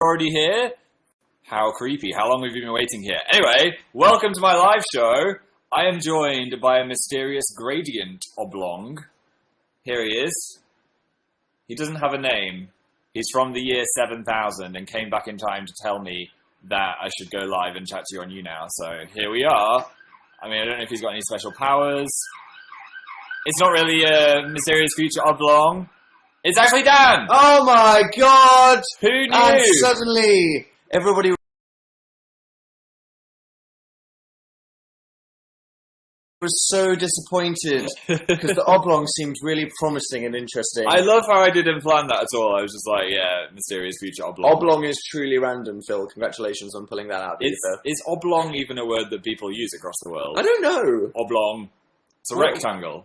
already here? How creepy. How long have you been waiting here? Anyway, welcome to my live show. I am joined by a mysterious gradient oblong. Here he is. He doesn't have a name. He's from the year 7000 and came back in time to tell me that I should go live and chat to you on YouNow. So here we are. I mean, I don't know if he's got any special powers. It's not really a mysterious future oblong. It's actually Dan! Oh my god! Who knew? And suddenly, everybody was so disappointed because the oblong seemed really promising and interesting. I love how I didn't plan that at all. I was just like, yeah, mysterious future oblong. Oblong is truly random, Phil. Congratulations on pulling that out. Is oblong even a word that people use across the world? I don't know. Oblong. It's a rectangle.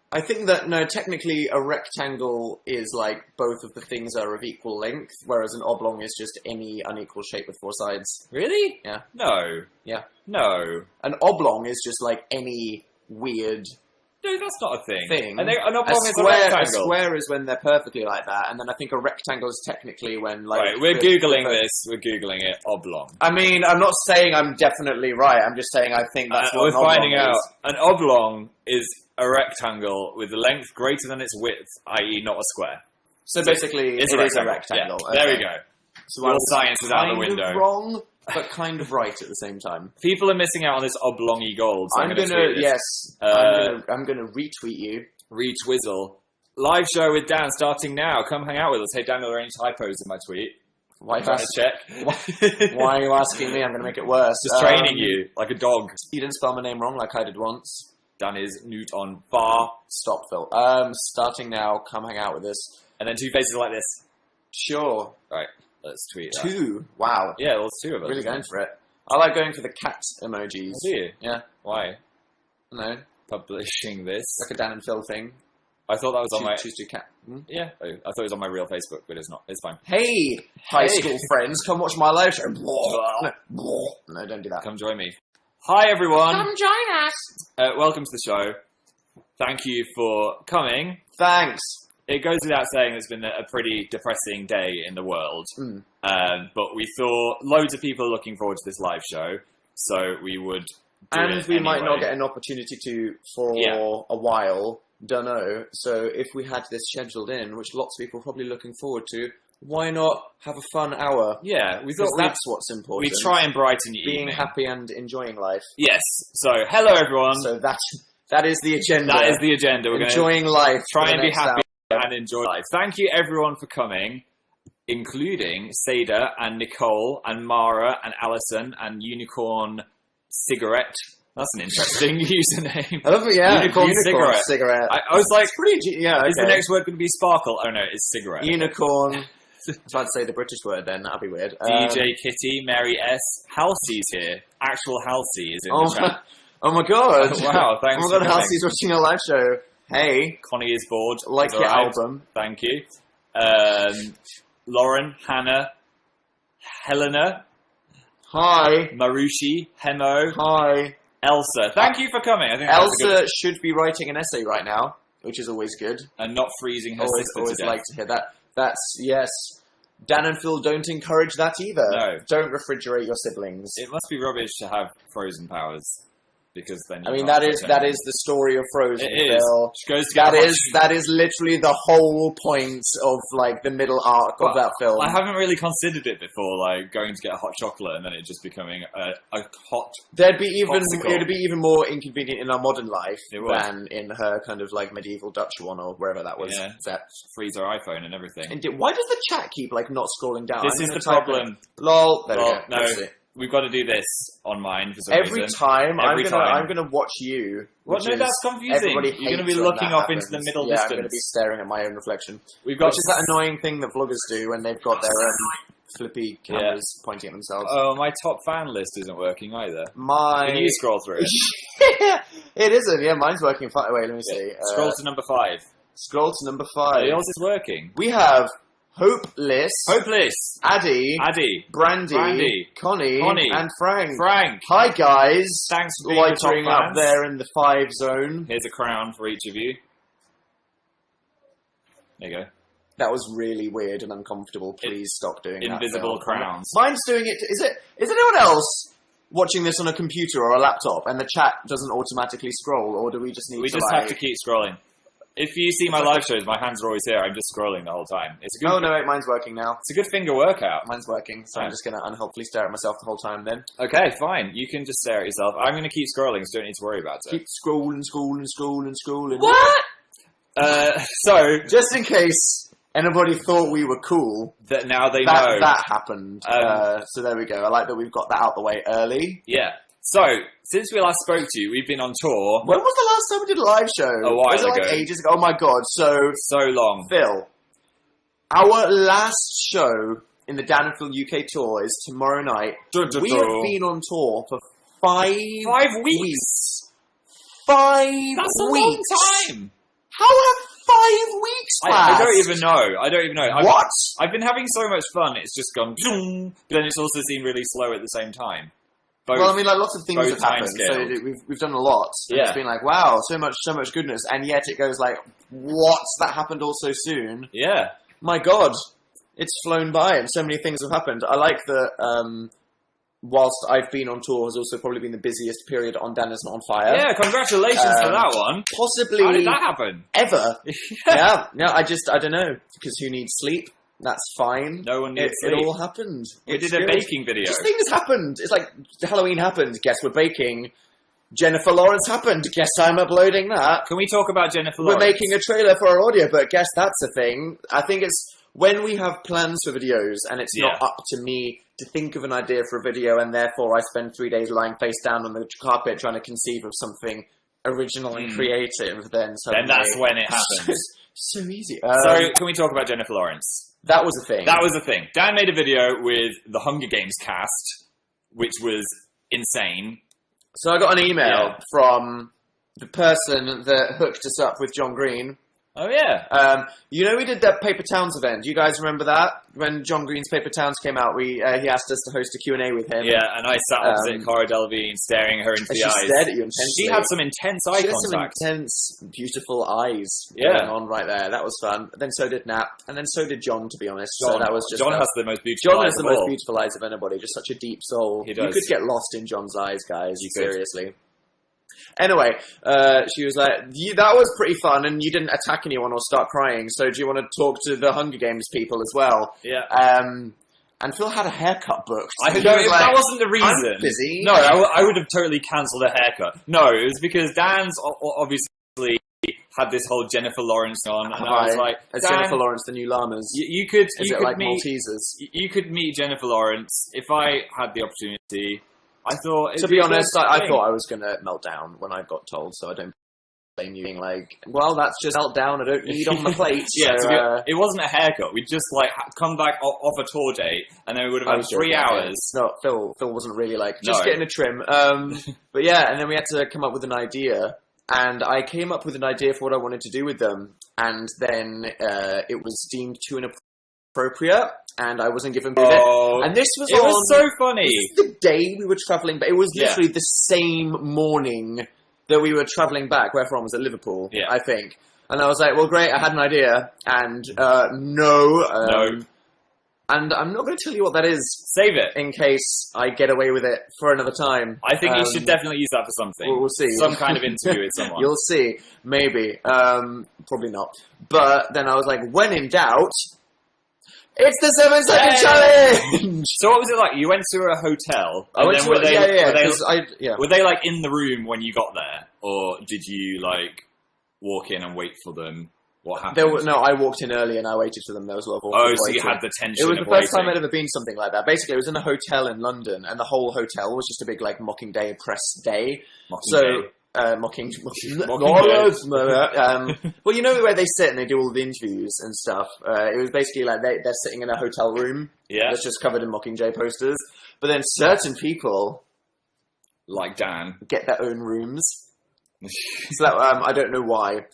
I think that, no, technically a rectangle is like both of the things are of equal length, whereas an oblong is just any unequal shape with four sides. Really? Yeah. No. Yeah. No. An oblong is just like any weird... No, that's not a thing. An oblong a is a rectangle. A square is when they're perfectly like that, and then I think a rectangle is technically when, like... Right, we're Googling this. We're Googling it. Oblong. I mean, I'm not saying I'm definitely right. I'm just saying I think that's what we're finding out. Is. An oblong is a rectangle with a length greater than its width, i.e. not a square. So basically, it is a rectangle. Yeah. Okay. There we go. So all science is out the window. Kind of wrong, but kind of right at the same time. People are missing out on this oblongy gold. So I'm gonna retweet you. Retwizzle. Live show with Dan starting now. Come hang out with us. Hey Dan, are there any typos in my tweet? Why trying to check? Why are you asking me? I'm going to make it worse. Just training you like a dog. You didn't spell my name wrong like I did once. Dan is Newt on bar. Stop, Phil. Starting now. Come hang out with us. And then two faces like this. Sure. Right. Let's tweet that. Two? Wow. Yeah, well, it's two of us. Really going for it. I like going for the cat emojis. Do you? Yeah. Why? No. Publishing this. Like a Dan and Phil thing. I thought that was on my... Choose to cat. Hmm? Yeah. I thought it was on my real Facebook, but it's not. It's fine. Hey, high school friends, come watch my live show. No, don't do that. Come join me. Hi, everyone. Come join us. Welcome to the show. Thank you for coming. Thanks. It goes without saying it's been a pretty depressing day in the world. But we thought loads of people are looking forward to this live show, so we would do and it we anyway. might not get an opportunity to for a while. Dunno. So if we had this scheduled in, which lots of people are probably looking forward to, why not have a fun hour? Yeah, we thought that's what's important. We try and brighten your being evening. Happy and enjoying life. Yes. So hello everyone. So that is the agenda. That is the agenda. We're enjoying life. Try and be happy and enjoy life. Thank you everyone for coming, including Seda and Nicole and Mara and Alison and Unicorn Cigarette. That's an interesting username. I love it, yeah. Unicorn Cigarette. I was like, okay. Is the next word going to be sparkle? Oh no, it's cigarette. Unicorn. I was about to say the British word then, that'd be weird. DJ Kitty, Mary S. Halsey's here. Actual Halsey is in the chat. Oh my god. Wow, thanks Oh my god, Halsey's watching a live show. Hey. Connie is bored. Like your album. Thank you. Lauren, Hannah, Helena. Hi. Marushi, Hemo. Hi. Elsa. Thank you for coming. I think Elsa should be writing an essay right now, which is always good. And not freezing her sister always to death. Like to hear that. That's, yes. Dan and Phil don't encourage that either. No. Don't refrigerate your siblings. It must be rubbish to have frozen powers. Because then that is the story of Frozen. It is. She goes to that is literally the whole point of like the middle arc of that film. I haven't really considered it before, like going to get a hot chocolate and then it just becoming a hot. It'd be even more inconvenient in our modern life than in her kind of like medieval Dutch one or wherever that was. Yeah. Set. Freeze her iPhone and everything. And why does the chat keep like not scrolling down? This is the problem. Lol. There we go. No. We've got to do this on mine for some reason. Every time, I'm gonna watch you. What? No, that's confusing. You're going to be looking off into the middle distance. I'm going to be staring at my own reflection. Which is that annoying thing that vloggers do when they've got their flippy cameras pointing at themselves. Oh, my top fan list isn't working either. Can you scroll through it? It isn't. Yeah, mine's working fine. Wait, let me see. Scroll to number 5. Scroll to number 5. Yours is working. We have Hopeless, Addy, Brandy, Connie, and Frank. Hi guys. Thanks for being loitering up there in the 5 zone. Here's a crown for each of you. There you go. That was really weird and uncomfortable. Please stop doing that. Invisible crowns. Mine's doing it. Is anyone else watching this on a computer or a laptop and the chat doesn't automatically scroll, or do we just need to... We just have to keep scrolling. If you see my live shows, my hands are always here. I'm just scrolling the whole time. It's a good. Oh no, wait, mine's working now. It's a good finger workout. Mine's working, so I'm just going to unhelpfully stare at myself the whole time then. Okay, fine. You can just stare at yourself. I'm going to keep scrolling, so you don't need to worry about it. Keep scrolling. What? So... Just in case anybody thought we were cool... That now they know. That happened. So there we go. I like that we've got that out the way early. Yeah. So, since we last spoke to you, we've been on tour. When was the last time we did a live show? A while was it like ago. ages ago? Oh my god, So long. Phil, our last show in the Dan and Phil UK tour is tomorrow night. We have been on tour for 5 weeks. 5 That's a weeks. long time. How have 5 weeks passed? I don't even know. What? I've been having so much fun, it's just gone, but then it's also seemed really slow at the same time. Well, I mean, like, lots of things have happened, time so we've done a lot. And It's been like, wow, so much goodness, and yet it goes like, what? That happened all so soon? Yeah. My god, it's flown by, and so many things have happened. I like that, whilst I've been on tour, has also probably been the busiest period on Dan Isn't On Fire. Yeah, congratulations for that one. Possibly... How did that happen? Ever. Yeah, I don't know, because who needs sleep? That's fine. No one needs sleep. It all happened. We did a baking video. Just things happened. It's like Halloween happened. Guess we're baking. Jennifer Lawrence happened. Guess I'm uploading that. Can we talk about Jennifer Lawrence? We're making a trailer for our audiobook. Guess that's a thing. I think it's when we have plans for videos and it's not up to me to think of an idea for a video, and therefore I spend 3 days lying face down on the carpet trying to conceive of something original and creative, then that's when it happens. So easy. So, can we talk about Jennifer Lawrence? That was a thing. That was a thing. Dan made a video with the Hunger Games cast, which was insane. So I got an email from the person that hooked us up with John Green. Oh, yeah. You know, we did that Paper Towns event. Do you guys remember that? When John Green's Paper Towns came out, he asked us to host a Q&A with him. Yeah, and I sat opposite Cara Delevingne, staring her into the eyes. She stared at you intensely. She had some intense eye contact. She had some intense, beautiful eyes going on right there. That was fun. But then so did Nat, and then so did John, to be honest. John, so that was just John has the most beautiful eyes. John has the most beautiful eyes of anybody. Just such a deep soul. He does. You could get lost in John's eyes, guys. You could. Seriously. Anyway, she was like, that was pretty fun, and you didn't attack anyone or start crying, so do you want to talk to the Hunger Games people as well? Yeah. And Phil had a haircut booked. That wasn't the reason. I'm busy. No, I would have totally cancelled a haircut. No, it was because Dan's obviously had this whole Jennifer Lawrence on, and I was like, Dan, Jennifer Lawrence, the new llamas. You could meet Maltesers? You could meet Jennifer Lawrence if I had the opportunity. I thought... To be honest, I thought I was going to melt down when I got told, so I don't blame you being like, well, that's just melt down, I don't need on my plate. It wasn't a haircut. We'd just, come back off a tour date, and then we would have had 3 hours. No, Phil wasn't really just getting a trim. But yeah, and then we had to come up with an idea, and I came up with an idea for what I wanted to do with them, and then it was deemed too inappropriate, and I wasn't given credit. And this was It was so funny. This is the day we were travelling, but it was literally the same morning that we were travelling back. Where from? Was it Liverpool? Yeah. I think. And I was like, well, great, I had an idea, and no. And I'm not going to tell you what that is. Save it. In case I get away with it for another time. I think you should definitely use that for something. We'll see. Some kind of interview with someone. You'll see. Maybe. Probably not. But then I was like, when in doubt... It's the 7-second challenge! So what was it like? You went to a hotel. Were they in the room when you got there? Or did you walk in and wait for them? What happened? I walked in early and I waited for them. There was a lot of awkward so you had the tension. It was the first time I'd ever been something like that. Basically, it was in a hotel in London, and the whole hotel was just a big Mocking Day press day. Mocking. Well, you know where they sit and they do all the interviews and stuff. It was basically they're sitting in a hotel room that's just covered in Mockingjay posters. But then certain people, like Dan, get their own rooms. So that, I don't know why.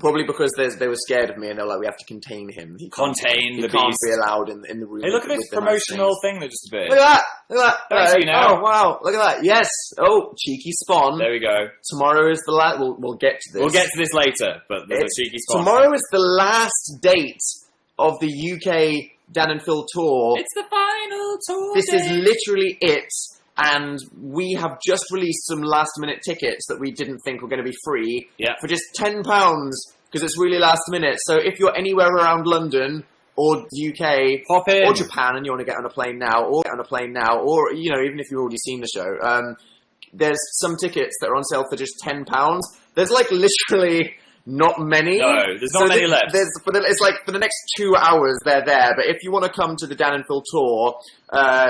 Probably because they were scared of me and they're like, we have to contain him. He can't be allowed in the room. Hey, look at this promotional thing that just appeared. Look at that! Thanks, YouNow. Oh, wow, look at that. Yes! Oh, cheeky spawn. There we go. Tomorrow is the last... We'll get to this. We'll get to this later, but there's a cheeky spawn. Tomorrow is the last date of the UK Dan and Phil tour. It's the final tour. This is literally it. And we have just released some last-minute tickets that we didn't think were going to be free for just £10 because it's really last minute. So if you're anywhere around London or UK Pop in. or Japan and you want to get on a plane now, or you know, even if you've already seen the show, there's some tickets that are on sale for just £10. There's like literally not many. No, there's not many left. It's like for the next 2 hours they're there. But if you want to come to the Dan and Phil tour,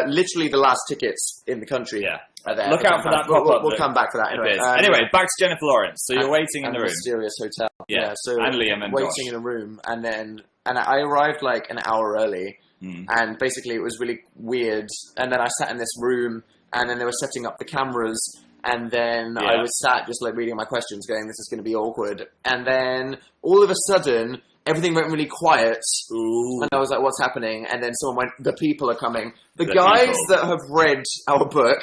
literally the last tickets in the country are there. Look out for that pop-up. We'll come back to that anyway. Anyway, back to Jennifer Lawrence. So you're waiting in the room. Mysterious hotel. Yeah. So and Liam and waiting Josh. in a room, and I arrived like an hour early, and basically it was really weird. And then I sat in this room, and then they were setting up the cameras. And then I was sat just like reading my questions going, this is going to be awkward. And then all of a sudden, everything went really quiet. Ooh. And I was like, what's happening? And then someone went, the people are coming. The guys that have read our book,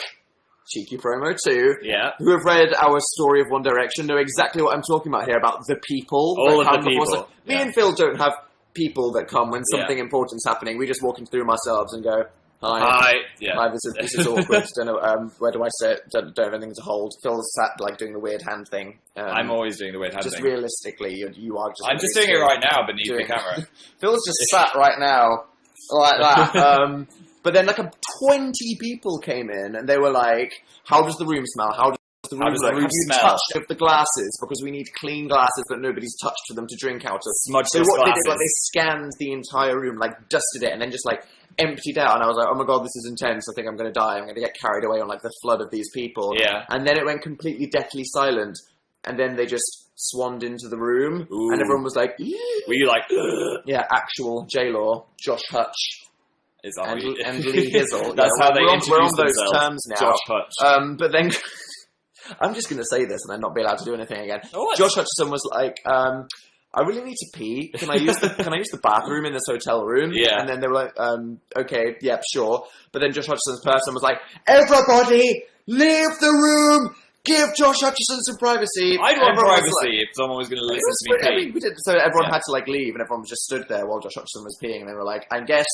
cheeky promo too, who have read our story of One Direction know exactly what I'm talking about here, about the people. All of the people. So me and Phil don't have people that come when something important's happening. We just walk into the room ourselves and go, Hi. Hi, this is awkward. Don't know, where do I sit? Don't have anything to hold. Phil's sat, like, doing the weird hand thing. I'm always doing the weird hand thing. Just realistically, you are just... I'm just doing it right now beneath the camera. Phil's just sat right now, like that. But then, like, 20 people came in, and they were like, how does the room smell? How does the room look? Have you touched the glasses? Because we need clean glasses that nobody's touched for them to drink out of. Smudged so what glasses. they did, like, they scanned the entire room, like, dusted it, and then just, like, emptied out, and I was like, oh my god, this is intense, I think I'm going to die, I'm going to get carried away on like the flood of these people. And then it went completely deathly silent, and then they just swanned into the room, and everyone was like, were you like, actual J-Law, Josh Hutch, and Lee Hizzle. That's how they introduced we're on those themselves. terms now. Josh Hutch. But then, I'm just going to say this and then not be allowed to do anything again. What? Josh Hutcherson was like, I really need to pee. Can I use the bathroom in this hotel room? And then they were like, okay, sure. But then Josh Hutcherson's person was like, everybody, leave the room. Give Josh Hutcherson some privacy. I'd want privacy if someone was going to listen to me pee. I mean, so everyone had to like leave, and everyone just stood there while Josh Hutcherson was peeing, and they were like, I guess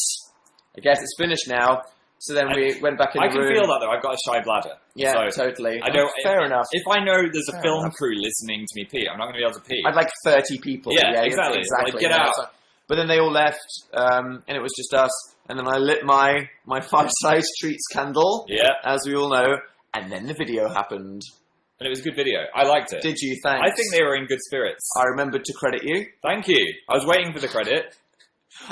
it's finished now. So then we went back in the room. I can feel that though. I've got a shy bladder. Yeah, so totally. Fair enough. If I know there's a film crew listening to me pee, I'm not going to be able to pee. I'd like 30 people. Yeah, exactly. Like, get out. But then they all left, and it was just us. And then I lit my Fireside Treats candle, as we all know. And then the video happened. And it was a good video. I liked it. Did you? Thanks. I think they were in good spirits. I remembered to credit you. Thank you. I was waiting for the credit.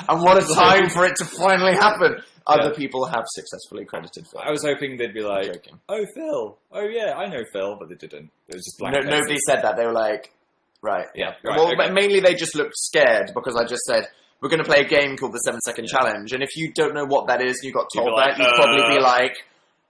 And what a time for it to finally happen. Other people have successfully credited Phil. I was hoping they'd be like, oh, Phil. Oh, yeah, I know Phil. But they didn't. It was just blank. Nobody said that. They were like, right. Right, well, mainly they just looked scared because I just said, we're going to play a game called the 7-Second Challenge. And if you don't know what that is and you got told that, you'd probably be like,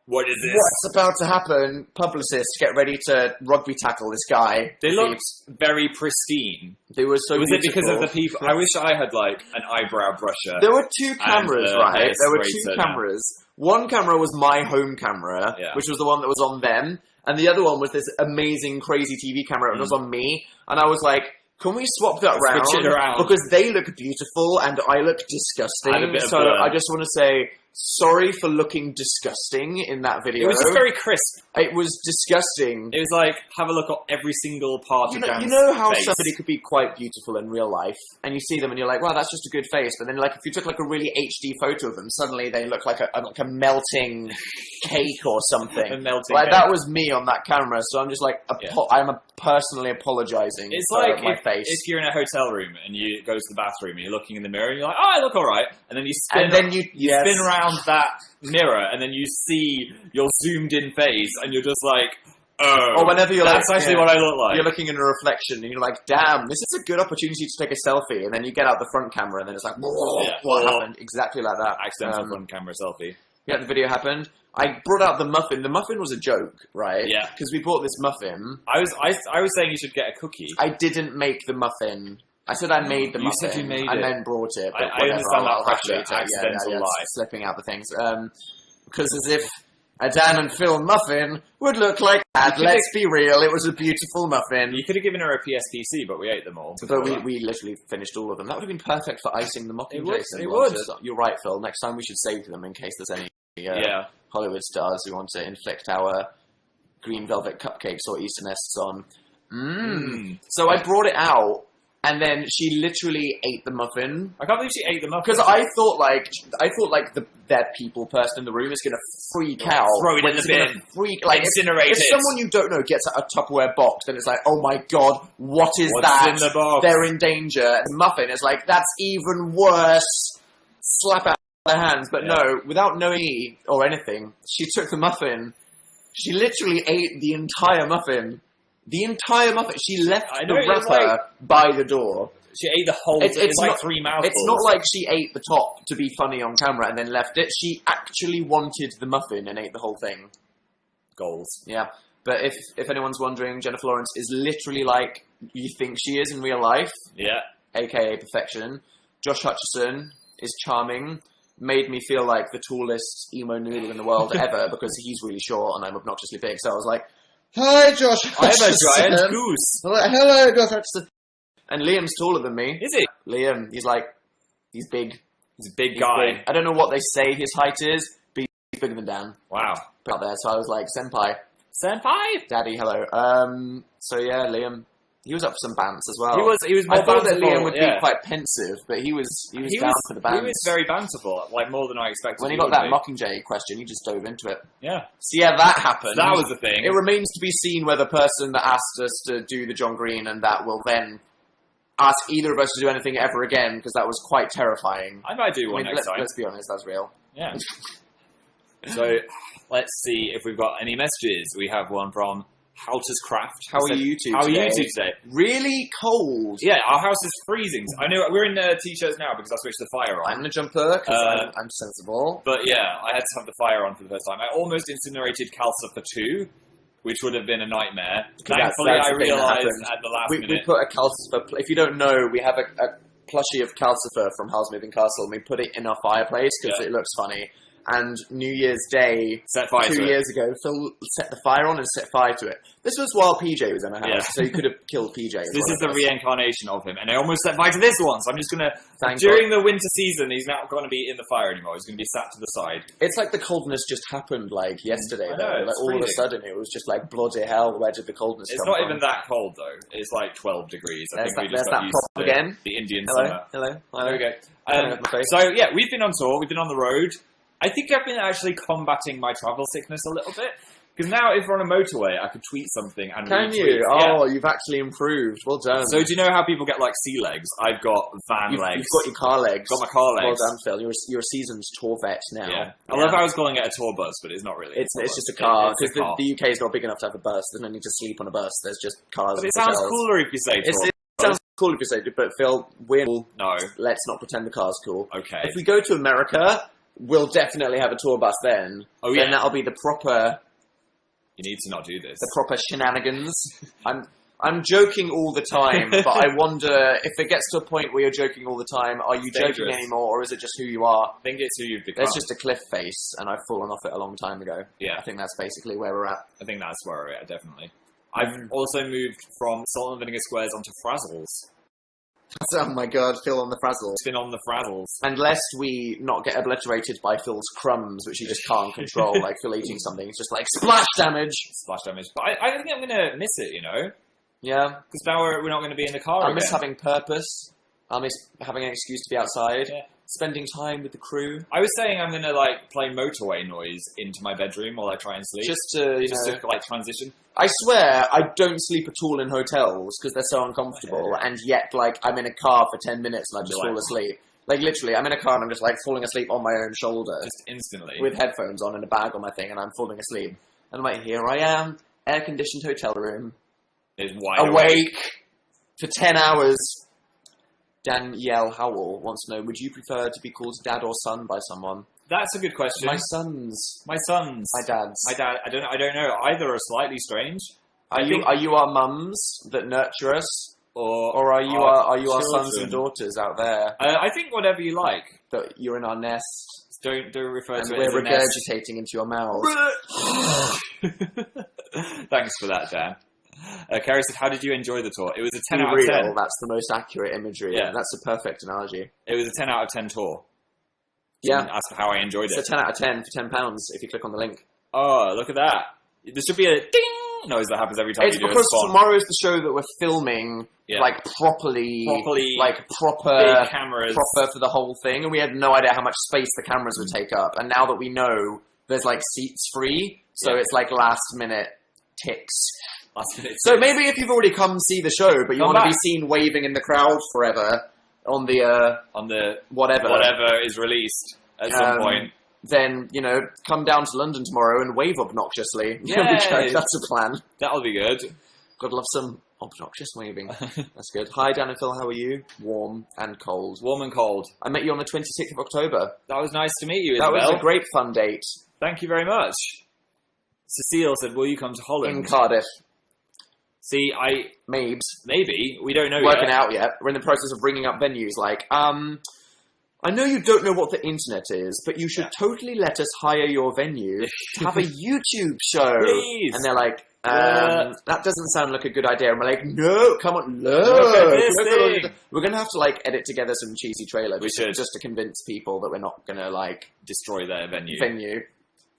what is this? What's about to happen? Publicists, get ready to rugby tackle this guy. They looked very pristine. They were so beautiful. Was it because of the people? I wish I had like an eyebrow brusher. There were two cameras, right? There were two cameras. One camera was my home camera, which was the one that was on them. And the other one was this amazing, crazy TV camera that was on me. And I was like, can we swap that round? Switch it around. Because they look beautiful and I look disgusting. So I just want to say, sorry for looking disgusting in that video. It was just very crisp. It was disgusting. It was like, have a look at every single part of Dan's You know how face. somebody could be quite beautiful in real life, and you see them and you're like, wow, that's just a good face. But then, like, if you took like a really HD photo of them, suddenly they look like a melting cake or something. A melting like cake. That was me on that camera, so I'm just like, I'm personally apologizing. It's for like my face. If you're in a hotel room and you go to the bathroom and you're looking in the mirror and you're like, oh, I look all right, and then you spin, spin around that mirror and then you see your zoomed in face and you're just like, oh, or whenever you're that's actually what I look like. You're looking in a reflection and you're like, damn, this is a good opportunity to take a selfie, and then you get out the front camera and then it's like, what happened? Exactly like that. Accidental front camera selfie. Yeah, the video happened. I brought out the muffin. The muffin was a joke, right? Yeah. Because we bought this muffin. I was saying you should get a cookie. I didn't make the muffin. I said I made the muffin. You said you made and it. then brought it. But I understand that pressure, accidental lie. Slipping out the things. Because as if A Dan and Phil muffin would look like that. Let's be real, it was a beautiful muffin. You could have given her a PSPC, but we ate them all. But we literally finished all of them. That would have been perfect for icing the Mockingjay. It would. You're right, Phil. Next time we should save them in case there's any Hollywood stars who want to inflict our green velvet cupcakes or Easter nests on. So I brought it out, and then she literally ate the muffin. I can't believe she ate the muffin. Because I thought that people person in the room is going to freak out. Throw it in the bin. Incinerate if someone you don't know gets a Tupperware box, then it's like, oh my god, what's that? In the box? They're in danger. And the muffin is like, that's even worse. Slap out their hands. But no, without knowing or anything, she took the muffin. She literally ate the entire muffin. The entire muffin. She left the wrapper by the door. She ate the whole. It's like 3 mouthfuls. It's not like she ate the top to be funny on camera and then left it. She actually wanted the muffin and ate the whole thing. Goals. Yeah, but if anyone's wondering, Jennifer Lawrence is literally like you think she is in real life. Yeah. AKA perfection. Josh Hutcherson is charming. Made me feel like the tallest emo noodle in the world ever because he's really short and I'm obnoxiously big. So I was like, "Hi, Josh Hutcherson. I'm a giant goose." Hello, Josh Hutcherson. And Liam's taller than me. Is he? Liam, he's big. He's a big guy. Big. I don't know what they say his height is, but he's bigger than Dan. Wow. Out there, so I was like, Senpai. Daddy, hello. So yeah, Liam. He was up for some bants as well. He was more I thought that bountiful, Liam would be quite pensive, but he was down for the bants. He was very bountiful, like more than I expected. When he got that Mockingjay question, he just dove into it. Yeah. So yeah, that happened. That was the thing. It remains to be seen whether the person that asked us to do the John Green and that will then ask either of us to do anything ever again, because that was quite terrifying. I might do one next time. Let's be honest, that's real. Yeah. So, let's see if we've got any messages. We have one from Halter's Craft. How are you two today? Really cold. Yeah, our house is freezing. I know we're in t-shirts now because I switched the fire on. I'm in a jumper because I'm sensible. But yeah, I had to have the fire on for the first time. I almost incinerated Calcifer 2, which would have been a nightmare. Thankfully, I realised at the last minute. We put a Calcifer... If you don't know, we have a plushie of Calcifer from Howl's Moving Castle, and we put it in our fireplace because it looks funny. And New Year's Day, 2 years ago, Phil set the fire on and set fire to it. This was while PJ was in the house, so you could have killed PJ. This is the reincarnation of him, and I almost set fire to this one, so I'm just going to... During the winter season, he's not going to be in the fire anymore. He's going to be sat to the side. It's like the coldness just happened, like, yesterday, though. Like, all of a sudden, it was just like, bloody hell, where did the coldness come from? It's not even that cold, though. It's like 12 degrees. I think we just got used to again. The Indian summer. Hello. There we go. So, yeah, we've been on tour. We've been on the road. I think I've been actually combating my travel sickness a little bit. Because now, if we're on a motorway, I could tweet something and Can you? Oh, you've actually improved. Well done. So do you know how people get, like, sea legs? I've got van legs. You've got your car legs. Got my car legs. Well done, Phil. You're a seasoned tour vet now. Yeah. I love how I was calling it a tour bus, but it's not really. It's just a car. Because the UK is not big enough to have a bus. There's no need to sleep on a bus. There's just cars. But it sounds cooler if you say tour. It sounds cool if you say it, but Phil, No. Let's not pretend the car's cool. Okay. If we go to America... We'll definitely have a tour bus then. Oh, yeah. Then that'll be the proper... You need to not do this. The proper shenanigans. I'm joking all the time, but I wonder if it gets to a point where you're joking all the time, are you joking anymore, or is it just who you are? I think it's who you've become. It's just a cliff face, and I've fallen off it a long time ago. Yeah. I think that's basically where we're at. I think that's where we're at, definitely. I've also moved from salt and vinegar squares onto frazzles. Oh my god, Phil on the frazzles. It's been on the frazzles. And lest we not get obliterated by Phil's crumbs, which he just can't control, like Phil eating something, it's just like, splash damage! Splash damage. But I think I'm going to miss it, you know? Yeah. Because now we're not going to be in the car I miss having purpose. I miss having an excuse to be outside. Yeah. Spending time with the crew. I was saying I'm going to, like, play motorway noise into my bedroom while I try and sleep. Just to, like, transition. I swear, I don't sleep at all in hotels because they're so uncomfortable, and yet, like, I'm in a car for 10 minutes and I just fall asleep. Like, literally, I'm in a car and I'm just, like, falling asleep on my own shoulder. Just instantly. With headphones on and a bag on my thing, and I'm falling asleep. And I'm like, here I am, air-conditioned hotel room. It's wide awake for 10 hours. Danielle Howell wants to know, would you prefer to be called dad or son by someone? That's a good question. My sons. My sons. My dads. My dad. I don't know. Either are slightly strange. Are you our mums that nurture us, or are you our sons and daughters out there? I think whatever you like. That you're in our nest. Don't refer And to it we're as a nest. regurgitating into your mouths. Thanks for that, Dan. Kerry said, how did you enjoy the tour? It was a 10 Be out of real, 10. that's the most accurate imagery. Yeah. That's a perfect analogy. It was a 10 out of 10 tour. Yeah. As for how I enjoyed It's it. a 10 out of 10 for £10 if you click on the link. Oh, look at that. There should be a ding noise that happens every time It's you do a because spawn. tomorrow is the show that we're filming, Yeah. like, properly, like, proper, big cameras. proper for the whole thing, and we had no idea how much space the cameras would take up, and now that we know, there's, like, seats free, so Yeah. it's, like, last-minute ticks. Last minute So tips. maybe if you've already come see the show, but you Come want to back. be seen waving in the crowd forever on the, on the whatever is released at some point. then, you know, come down to London tomorrow and wave obnoxiously. Yay. There we go, that's a plan. That'll be good. Gotta love some obnoxious waving. That's good. Hi, Dan and Phil, how are you? Warm and cold. Warm and cold. I met you on the 26th of October. That was nice to meet you, That Isabel. was a great fun date Thank you very much. Cecile said, will you come to Holland? in Cardiff. See, Mabes. maybe. We don't know Working yet. out yet. We're in the process of ringing up venues like, I know you don't know what the internet is, but you should totally let us hire your venue to have a YouTube show. Please. And they're like, that doesn't sound like a good idea. And we're like, no, come on, look. Look at this Look at all thing. the- We're going to have to, like, edit together some cheesy trailer We should. just to convince people that we're not going to, like, Destroy their venue. venue.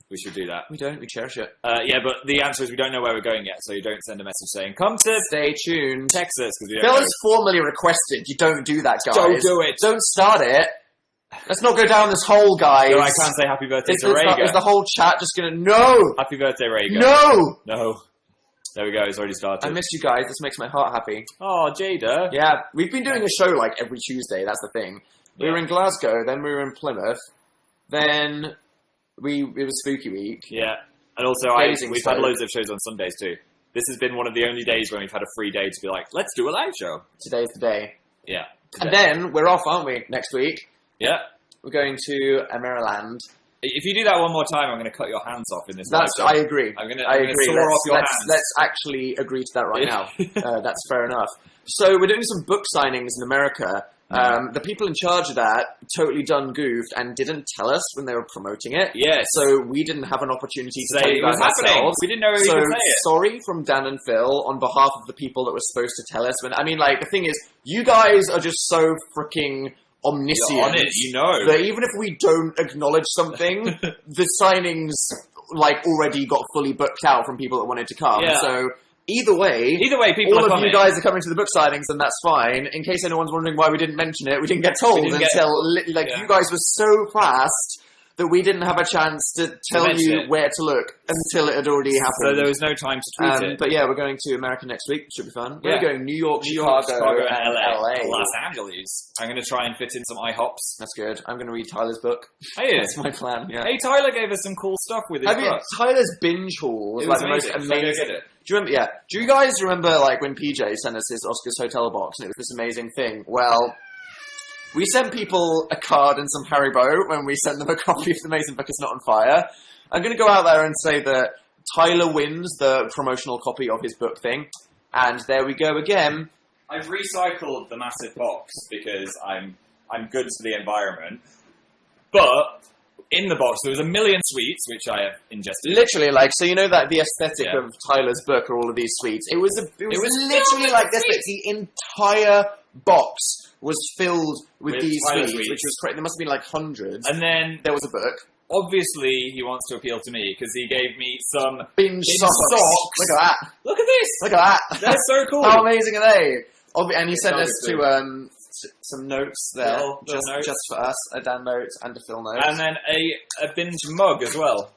We should do that. We don't. We cherish it. Yeah, but the answer is we don't know where we're going yet, so you don't send a message saying, come to Stay tuned. Texas, because we Phil don't has formally requested you don't do that, guys. Don't do it. Don't start it. Let's not go down this hole, guys. know. No, I can't say happy birthday Is to Rhaegar. the whole chat just gonna... No! Happy birthday, Rhaegar. No! No. There we go, it's already started. I missed you guys. This makes my heart happy. Oh, Jada. Yeah, we've been doing a show like every Tuesday. That's the thing. We were in Glasgow, then we were in Plymouth, then it was Spooky Week. Yeah. And also, Amazing we've stuff. had loads of shows on Sundays too. This has been one of the only days when we've had a free day to be like, let's do a live show. Today's the day. Yeah. And then we're off, aren't we, next week? Yeah. We're going to Maryland. If you do that one more time, I'm going to cut your hands off in this live That's. show. I agree. I'm going I to agree. saw off your let's, hands. let's actually agree to that right now. That's fair enough. So we're doing some book signings in America. The people in charge of that totally done goofed and didn't tell us when they were promoting it. Yes. So we didn't have an opportunity to Say tell it you was guys happening. ourselves. We didn't know we So could say it. sorry from Dan and Phil on behalf of the people that were supposed to tell us. I mean, like, the thing is, you guys are just so freaking omniscient. You're on it, you know. That even if we don't acknowledge something, the signings like already got fully booked out from people that wanted to come. Yeah. So either way, people all are of coming. you guys are coming to the book signings, and that's fine. In case anyone's wondering why we didn't mention it, we didn't get told didn't get- until Yeah. you guys were so fast that we didn't have a chance to tell mention you it. where to look until it had already happened. So there was no time to tweet it. But yeah, we're going to America next week. Should be fun. Yeah. We're going New York, New York, Chicago, and LA. Los Angeles. I'm going to try and fit in some IHOPs. That's good. I'm going to read Tyler's book. Hey, That's my plan. Yeah. hey, Tyler gave us some cool stuff with his Have you, book. Tyler's binge haul was It like was the most amazing. So go amazing. get it. Do you remember? Yeah. Do you guys remember like when PJ sent us his Oscars hotel box and it was this amazing thing? Well, we sent people a card and some Haribo when we sent them a copy of The Amazing Book Is Not on Fire. I'm going to go out there and say that Tyler wins the promotional copy of his book thing, and there we go again. I've recycled the massive box because I'm good to the environment. But in the box there was a million sweets which I have ingested. Literally, like, so you know that the aesthetic Yeah. of Tyler's book are all of these sweets. It was was literally filled like with this. That the entire box was filled with these Tyler sweets, sweets. which was crazy. There must have been like hundreds. And then There was a book. obviously he wants to appeal to me because he gave me some. Binge Binge socks. socks. Look at that. Look at this. Look at that. That's so cool. How amazing are they? And he sent us Obviously. to some notes there, Little notes. just for us, a Dan note and a Phil note. And then a binge mug as well.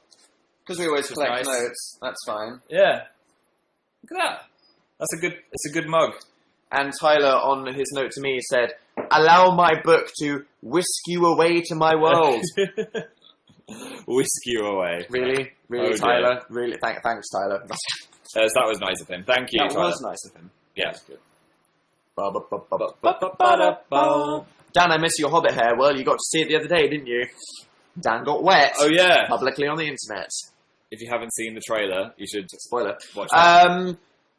Because we always Which is collect nice. notes, that's fine. Yeah. Look at that. It's a good mug. And Tyler, on his note to me, said, "Allow my book to whisk you away to my world." Whisk you away. Really, Oh, Tyler. Really, thanks, Tyler. That was nice of him. Thank you, That Tyler. was nice of him. Yeah. Dan, I miss your Hobbit hair. Well, you got to see it the other day, didn't you? Dan got wet Oh yeah. publicly on the internet. If you haven't seen the trailer, you should Spoiler. watch that.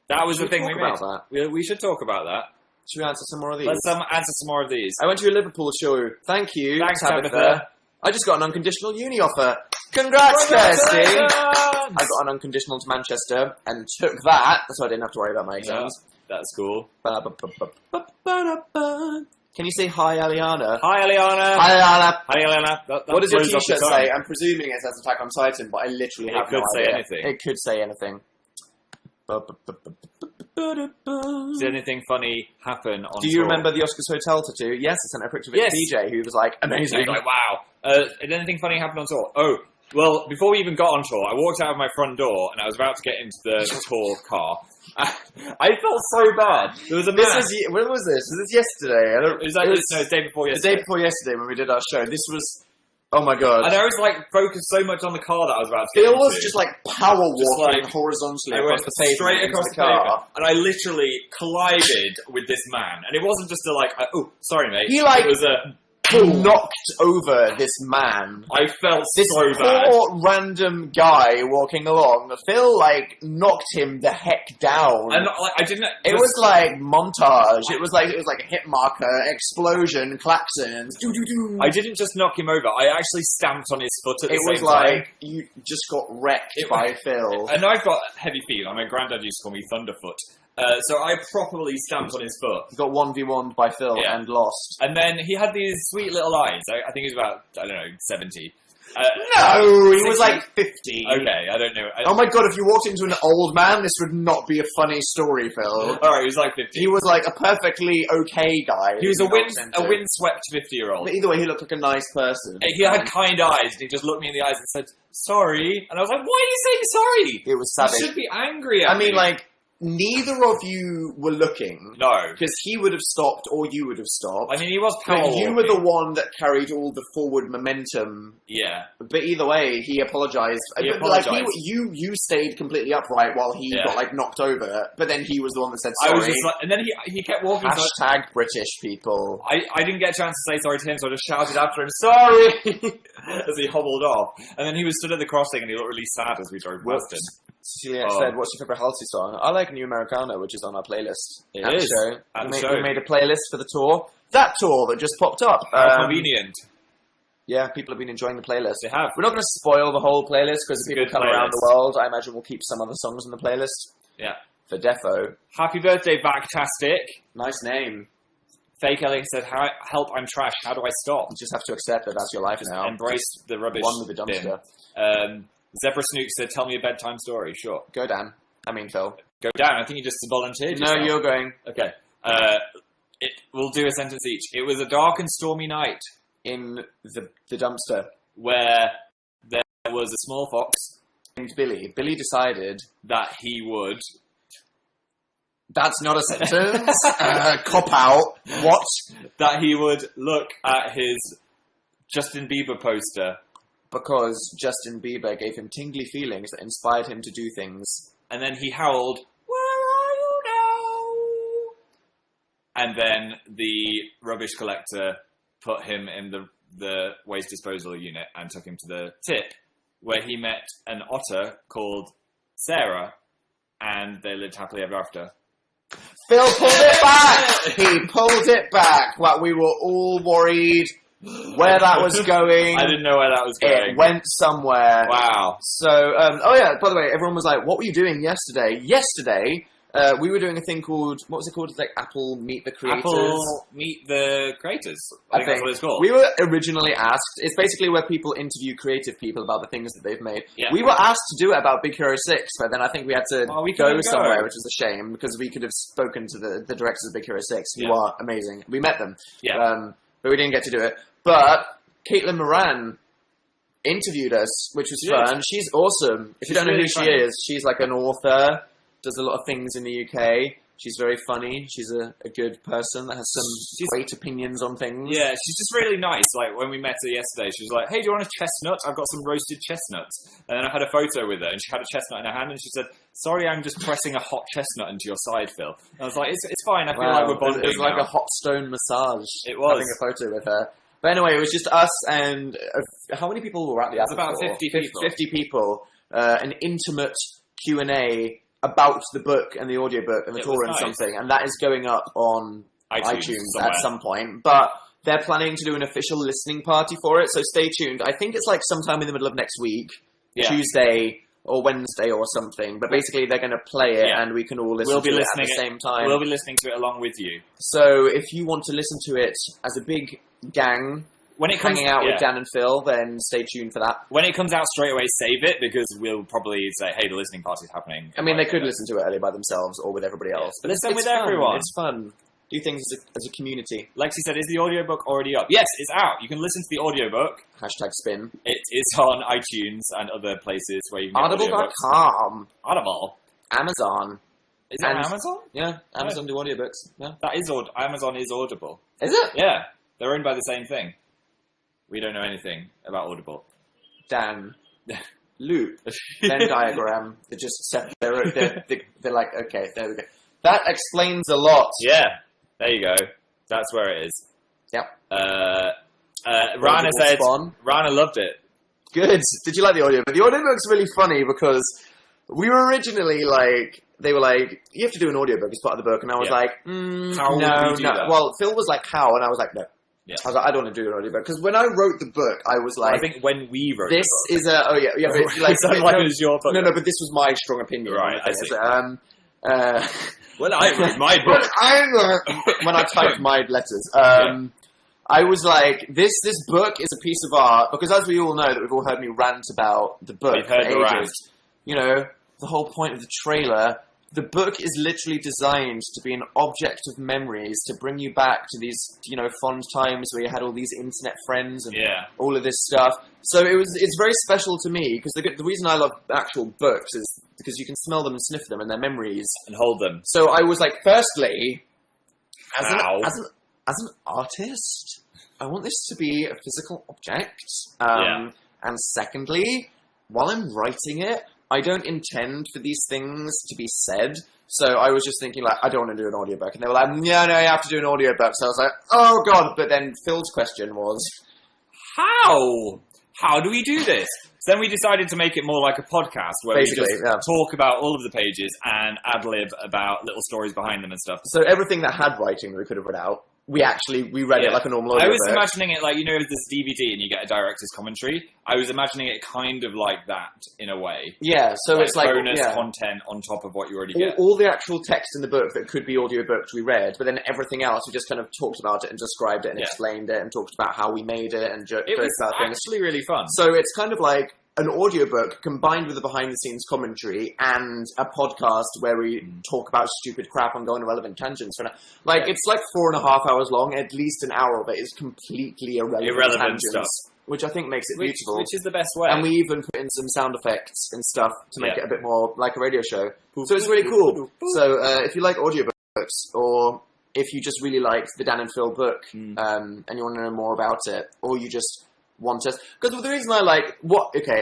That was should the thing we we talk made. about that? We should talk about that. Should we answer some more of these? Let's answer some more of these. I went to a Liverpool show. Thank you, Thanks, Tabitha. Tabitha. I just got an unconditional uni offer. Congrats, Kirsty! I got an unconditional to Manchester and took that, so I didn't have to worry about my exams. Yeah, that's cool. Can you say hi, Aliana? Hi, Aliana. Hi, Aliana. Hi, Aliana. That What does your blows off the t-shirt tongue. say? I'm presuming it says Attack on Titan, but I literally have no idea. It could say anything. It could say anything. Did anything funny happen on Do you tour? remember the Oscars Hotel tattoo? Yes, I sent a picture of it to DJ, who was like, amazing. He was like, wow. Did anything funny happen on tour? Oh, well, before we even got on tour, I walked out of my front door and I was about to get into the tour car. I felt so bad. There was a man. When was this? Was this yesterday? No, it was the day before yesterday. The day before yesterday when we did our show. This was... Oh my god. And I was like focused so much on the car that I was about to Phil get was into. just like power walking like, horizontally I across went the pavement straight into across the the car. pavement, and I literally collided with this man. And it wasn't just a like, oh, sorry mate. He like it was a knocked over this man. I felt This so bad. poor random guy walking along. Phil like knocked him the heck down. And like, I didn't. It was like montage. It was like a hit marker, explosion, klaxons. I didn't just knock him over. I actually stamped on his foot at the It same was time. like you just got wrecked by Phil. And I've got heavy feet. My granddad used to call me Thunderfoot. So I properly stamped on his foot. Got 1v1'd by Phil and lost. And then he had these sweet little eyes. I think he was about, 70. No, he was like 50. Okay, I don't know. Oh my god, if you walked into an old man, this would not be a funny story, Phil. Alright, he was like 50. He was like a perfectly okay guy. He was a windswept 50-year-old. But either way, he looked like a nice person. He had kind eyes, and he just looked me in the eyes and said, sorry. And I was like, why are you saying sorry? It was savage. You should be angry at me. I mean, like, neither of you were looking. No. Because he would have stopped or you would have stopped. I mean, he was power But you were the one that carried all the forward momentum. Yeah. But either way, he apologised. He apologised. Like, you stayed completely upright while he got, like, knocked over. But then he was the one that said sorry. I was just like, and then he kept walking. Hashtag British people. I didn't get a chance to say sorry to him, so I just shouted after him, sorry! As he hobbled off. And then he was stood at the crossing and he looked really sad as we drove past him. She said, what's your favourite Halsey song? I like New Americana, which is on our playlist. It at is. The show. At we the show. We made a playlist for the tour. That tour that just popped up. How convenient. Yeah, people have been enjoying the playlist. They have. We're not going to spoil the whole playlist because people come around the world. I imagine we'll keep some other songs on the playlist. Yeah. For Defo. Happy birthday, Vactastic. Nice name. Fake Ellie said, help, I'm trash. How do I stop? You just have to accept that that's your life now. Embrace the rubbish. One with the dumpster. Zebra Snook said, tell me a bedtime story. Sure. Go, Dan. I mean, Phil. Go down. I think you just volunteered No, yourself. you're going. Okay. We'll do a sentence each. It was a dark and stormy night. In the dumpster. Where there was a small fox. Named Billy. Billy decided that he would... That's not a sentence. Cop out. What? That he would look at his Justin Bieber poster. Because Justin Bieber gave him tingly feelings that inspired him to do things. And then he howled, where are you now? And then the rubbish collector put him in the waste disposal unit and took him to the tip, where he met an otter called Sarah, and they lived happily ever after. Phil pulled it back! He pulled it back. Well, we were all worried where that was going. I didn't know where that was going. It went somewhere. Wow. So, oh yeah, by the way, everyone was like, what were you doing yesterday? Yesterday, we were doing a thing called, what was it called? It's like Apple Meet the Creators. Apple Meet the Creators. I think that's what it's called. We were originally asked, it's basically where people interview creative people about the things that they've made. Yeah. We were asked to do it about Big Hero 6, but then I think we had to go somewhere, which is a shame, because we could have spoken to the directors of Big Hero 6, who are amazing. We met them. Yeah. But we didn't get to do it. But Caitlin Moran interviewed us, which was fun. She's awesome. If you don't know who she is, she's like an author, does a lot of things in the UK. She's very funny. She's a good person that has some great opinions on things. Yeah, she's just really nice. Like, when we met her yesterday, she was like, hey, do you want a chestnut? I've got some roasted chestnuts. And then I had a photo with her, and she had a chestnut in her hand, and she said, sorry, I'm just pressing a hot chestnut into your side, Phil. And I was like, it's fine. I feel like we're bonding. It was like a hot stone massage. It was. Having a photo with her. But anyway, it was just us and... how many people were at the Apple About Store? 50 people. 50 people. An intimate Q&A about the book and the audiobook and the tour and something. And that is going up on iTunes at some point. But they're planning to do an official listening party for it, so stay tuned. I think it's like sometime in the middle of next week, Tuesday or Wednesday or something. But basically, they're going to play it, and we can all listen to it at the same time. We'll be listening to it along with you. So if you want to listen to it as a big gang, hanging out with Dan and Phil, then stay tuned for that. When it comes out straight away, save it, because we'll probably say, hey, the listening party's happening. I mean, they could listen to it early by themselves or with everybody else. But listen with everyone. It's fun. Do things as a community. Lexi said, is the audiobook already up? Yes, it's out. You can listen to the audiobook. #spin. It is on iTunes and other places where you can get Audible.com. Audible. Amazon. Is that Amazon? Yeah, Amazon do audiobooks. Yeah. That is Amazon is Audible. Is it? Yeah. They're owned by the same thing. We don't know anything about Audible. Dan. Loop. Venn diagram. They're just set. They're like, okay, there we go. That explains a lot. Yeah. There you go. That's where it is. Yep. Rana said, Rana loved it. Good. Did you like the audiobook? The audiobook's really funny because we were originally like, they were like, you have to do an audiobook as part of the book. And I was like, how would we do that? Well, Phil was like, how? And I was like, no. Yeah. I was like, I don't want to do an audiobook. Because when I wrote the book, I was like... I think when we wrote this the book. is a... Oh, yeah. But, like, it was your book. No, but this was my strong opinion. Right, I see. When I wrote my book. When I typed my letters. I was like, this book is a piece of art, because as we all know, that we've all heard me rant about the book. We've heard the rant. You know, the whole point of the trailer, the book is literally designed to be an object of memories, to bring you back to these, you know, fond times where you had all these internet friends and all of this stuff. So it's very special to me, because the reason I love actual books is because you can smell them and sniff them and their memories. And hold them. So I was like, firstly, as an artist, I want this to be a physical object. And secondly, while I'm writing it, I don't intend for these things to be said. So I was just thinking, like, I don't want to do an audiobook. And they were like, no, you have to do an audiobook. So I was like, oh, God. But then Phil's question was, how? How do we do this? So then we decided to make it more like a podcast where we just talk about all of the pages and ad-lib about little stories behind them and stuff. So everything that had writing that we could have read out, we read it like a normal audiobook. I was imagining it like, you know, this DVD and you get a director's commentary. I was imagining it kind of like that in a way. Yeah, so like, it's like bonus content on top of what you already get. All the actual text in the book that could be audiobooked we read, but then everything else we just kind of talked about it and described it and explained it and talked about how we made it and joked about things. It was actually really fun. So it's kind of like an audiobook combined with a behind-the-scenes commentary and a podcast where we talk about stupid crap and go on irrelevant tangents. Like, it's like 4.5 hours long. At least an hour of it is completely irrelevant tangents, stuff. Which I think makes it beautiful. Which is the best way. And we even put in some sound effects and stuff to make it a bit more like a radio show. So it's really cool. So if you like audiobooks, or if you just really liked the Dan and Phil book, and you want to know more about it, or you just want us, because the reason I like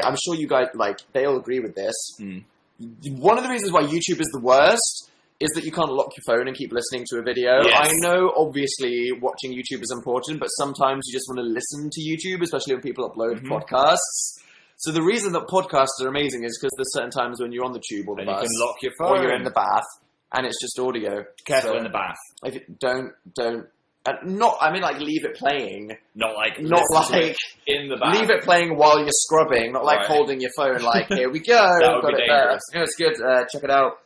I'm sure you guys they all agree with this. One of the reasons why YouTube is the worst is that you can't lock your phone and keep listening to a video. Yes. I know obviously watching YouTube is important, but sometimes you just want to listen to YouTube, especially when people upload podcasts. So the reason that podcasts are amazing is because there's certain times when you're on the tube or the bus, you can lock your phone, or you're in the bath and it's just audio. Careful in the bath. If it, don't leave it playing. Not like in the bath. Leave it playing while you're scrubbing, not like holding your phone like, here we go. That would be dangerous. Yeah, it's good. Check it out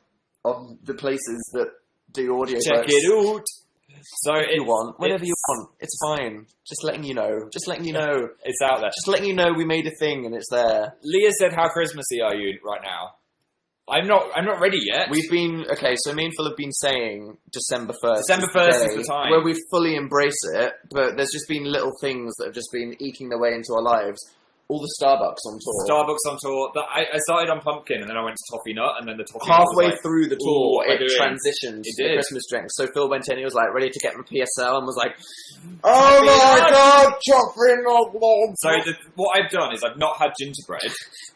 on the places that do audio. Check it out. So if you want, whenever you want, it's fine. Just letting you know. It's out there. Just letting you know we made a thing and it's there. Leah said, how Christmassy are you right now? I'm not ready yet. We've been, so me and Phil have been saying December 1st. December 1st is the time. Where we fully embrace it, but there's just been little things that have just been eking their way into our lives. All the Starbucks on tour. I started on pumpkin and then I went to toffee nut and then the toffee halfway nut was through the tour, it transitioned to did. Christmas drinks. So Phil went in, he was like ready to get my PSL and was like, oh my god, chopping oblong. So what I've done is I've not had gingerbread.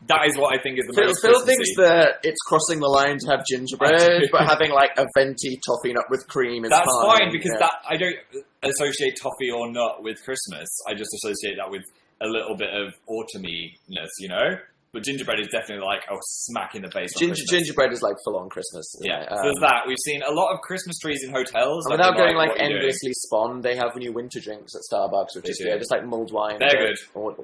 That is what I think is the most Phil thinks that it's crossing the line to have gingerbread, but having like a venti toffee nut with cream is That's fine because I don't associate toffee or nut with Christmas. I just associate that with a little bit of autumniness, you know? But gingerbread is definitely like, smack in the face. Gingerbread is like full on Christmas. Yeah, so there's that. We've seen a lot of Christmas trees in hotels. And without going like endlessly spawn, they have new winter drinks at Starbucks, which is just like mulled wine. They're good. Or,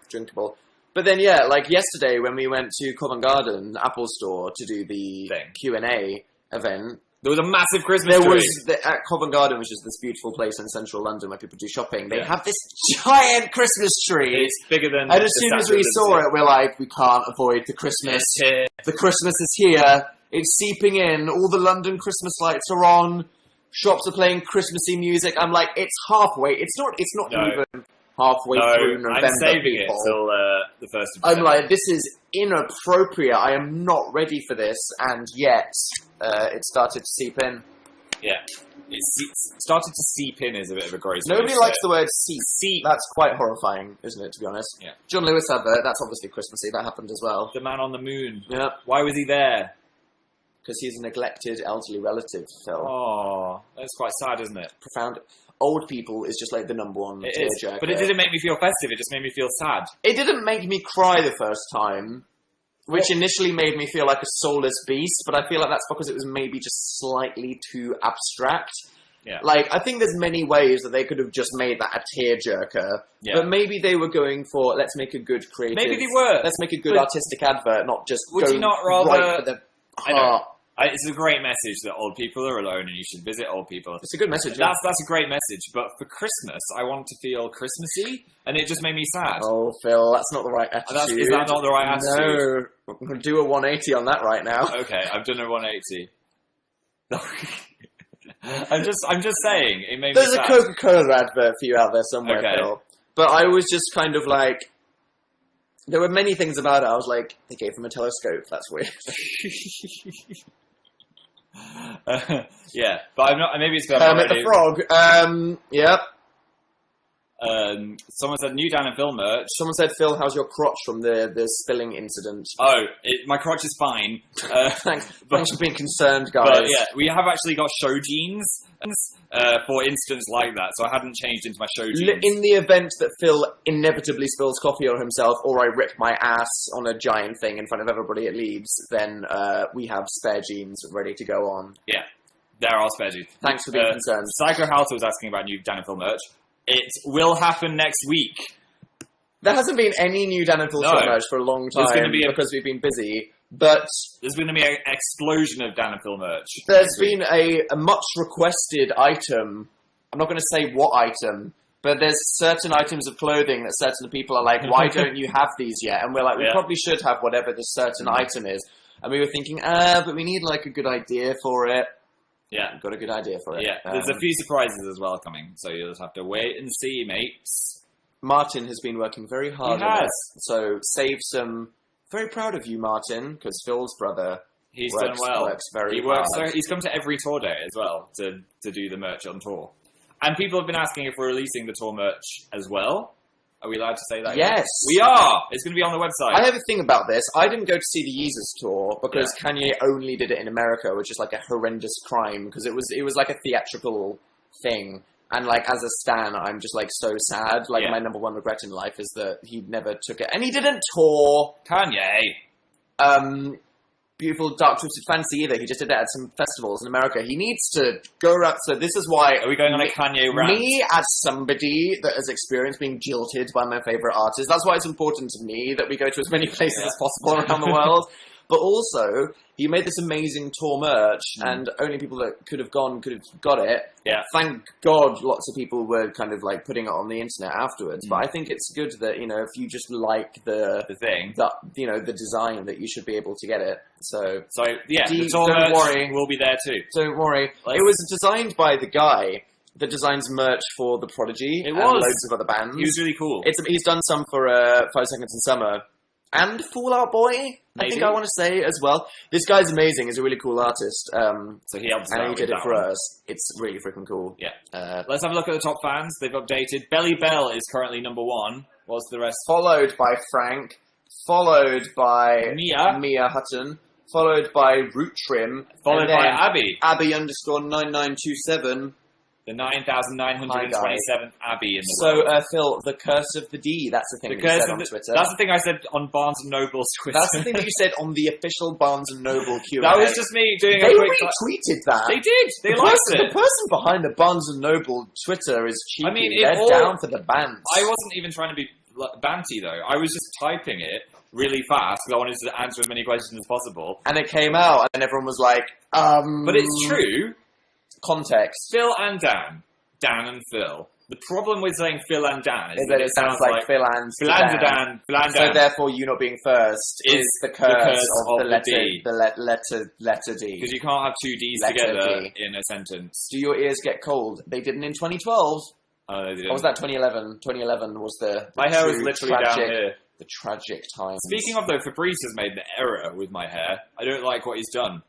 drinkable. But then, yeah, like yesterday when we went to Covent Garden, Apple Store, to do the Q&A event. There was a massive Christmas tree. At Covent Garden, which is this beautiful place in central London where people do shopping, they have this giant Christmas tree. It's bigger than... And as soon as we saw it, we're like, we can't avoid the Christmas. It's here. The Christmas is here. It's seeping in. All the London Christmas lights are on. Shops are playing Christmassy music. I'm like, it's halfway. It's not even halfway through November. I'm saving it till the 1st of December. I'm like, this is inappropriate. I am not ready for this. And yet, it started to seep in. Yeah. It started to seep in is a bit of a gross word. Nobody likes the word seep. Seep. That's quite horrifying, isn't it, to be honest? Yeah. John Lewis advert, that's obviously Christmassy. That happened as well. The Man on the Moon. Yeah. Why was he there? Because he's a neglected elderly relative, Phil. Oh, that's quite sad, isn't it? Profound. Old people is just like the number one tearjerker. But it didn't make me feel festive, it just made me feel sad. It didn't make me cry the first time, which initially made me feel like a soulless beast, but I feel like that's because it was maybe just slightly too abstract. Yeah. Like, I think there's many ways that they could have just made that a tearjerker, but maybe they were going for, let's make a good creative... Maybe they were. Let's make a good artistic advert, not just would you not rather... right for the heart. It's a great message that old people are alone and you should visit old people. It's a good message. That's a great message. But for Christmas, I want to feel Christmassy, and it just made me sad. Oh, Phil, that's not the right attitude. Is that not the right attitude? No. I'm going to do a 180 on that right now. Okay, I've done a 180. I'm just saying, it made me sad. There's a Coca-Cola advert for you out there somewhere, Phil. But I was just kind of like... There were many things about it. I was like, they gave him a telescope. That's weird. Yeah, but I'm not. Maybe it's because Kermit the Frog. Yep. Someone said new Dan and Phil merch. Someone said, Phil, how's your crotch from the spilling incident? Oh, my crotch is fine. Thanks for being concerned, guys. But yeah, we have actually got show jeans for instance like that, so I hadn't changed into my show jeans. In the event that Phil inevitably spills coffee on himself, or I rip my ass on a giant thing in front of everybody at Leeds, then we have spare jeans ready to go on. Yeah, there are spare jeans. Thanks for being concerned. Psycho Halter was asking about new Dan and Phil merch. It will happen next week. There hasn't been any new Dan and Phil show merch for a long time because we've been busy. But there's going to be an explosion of Dan and Phil merch. There's been a much requested item. I'm not going to say what item, but there's certain items of clothing that certain people are like, why don't you have these yet? And we're like, we probably should have whatever this certain item is. And we were thinking, but we need like a good idea for it. Yeah. We've got a good idea for it. Yeah, there's a few surprises as well coming, so you'll just have to wait and see, mates. Martin has been working very hard on it, so save some... Very proud of you, Martin, because Phil's brother done well. Works very hard. He's come to every tour day as well to do the merch on tour. And people have been asking if we're releasing the tour merch as well. Are we allowed to say that? Yes. We are! It's going to be on the website. I have a thing about this. I didn't go to see the Yeezus tour because Kanye only did it in America, which is like a horrendous crime because it was like a theatrical thing. And like as a stan, I'm just like so sad. Like my number one regret in life is that he never took it. And he didn't tour Kanye. Beautiful Dark Twisted Fantasy either. He just did it at some festivals in America. He needs to go around. So this is why... Are we going on a Kanye rant? Me, as somebody that has experienced being jilted by my favourite artist, that's why it's important to me that we go to as many places as possible around the world. But also, he made this amazing tour merch, and only people that could have got it. Yeah. Thank God lots of people were kind of like putting it on the internet afterwards. But I think it's good that, you know, if you just like the thing, you know, the design, that you should be able to get it. So yeah, the tour merch will be there too. Don't worry. It was designed by the guy that designs merch for The Prodigy and loads of other bands. He was really cool. He's done some for 5 Seconds in Summer. And Fall Out Boy, I think I want to say as well. This guy's amazing. He's a really cool artist. So he helped us and he did it for us. It's really freaking cool. Yeah. Let's have a look at the top fans. They've updated. Belly Bell is currently number 1. What's the rest? Followed by Frank. Followed by Mia Hutton. Followed by Root Trim. Followed by Abby. Abby _9927. The 9,927th Abbey in the So, world. Phil, the curse of the D, that's the thing that you said on Twitter. That's the thing I said on Barnes & Noble's Twitter. That's the thing that you said on the official Barnes & Noble Q&A. That was just me doing They a quick... retweeted that. They did. They liked it. The person behind the Barnes & Noble Twitter is cheeky. I mean, they're down for the bants. I wasn't even trying to be banty, though. I was just typing it really fast because I wanted to answer as many questions as possible. And it came out, and everyone was like, But it's true. Context. Phil and Dan. Dan and Phil. The problem with saying Phil and Dan is that it sounds like Phil and Dan. So therefore, you not being first is the curse of the letter D. letter D. Because you can't have two Ds Letter together D. in a sentence. Do your ears get cold? They didn't in 2012. Oh, they didn't. Or was that 2011? 2011 was the My hair was true literally tragic, down here. The tragic times. Speaking of though, Fabrice has made an error with my hair. I don't like what he's done.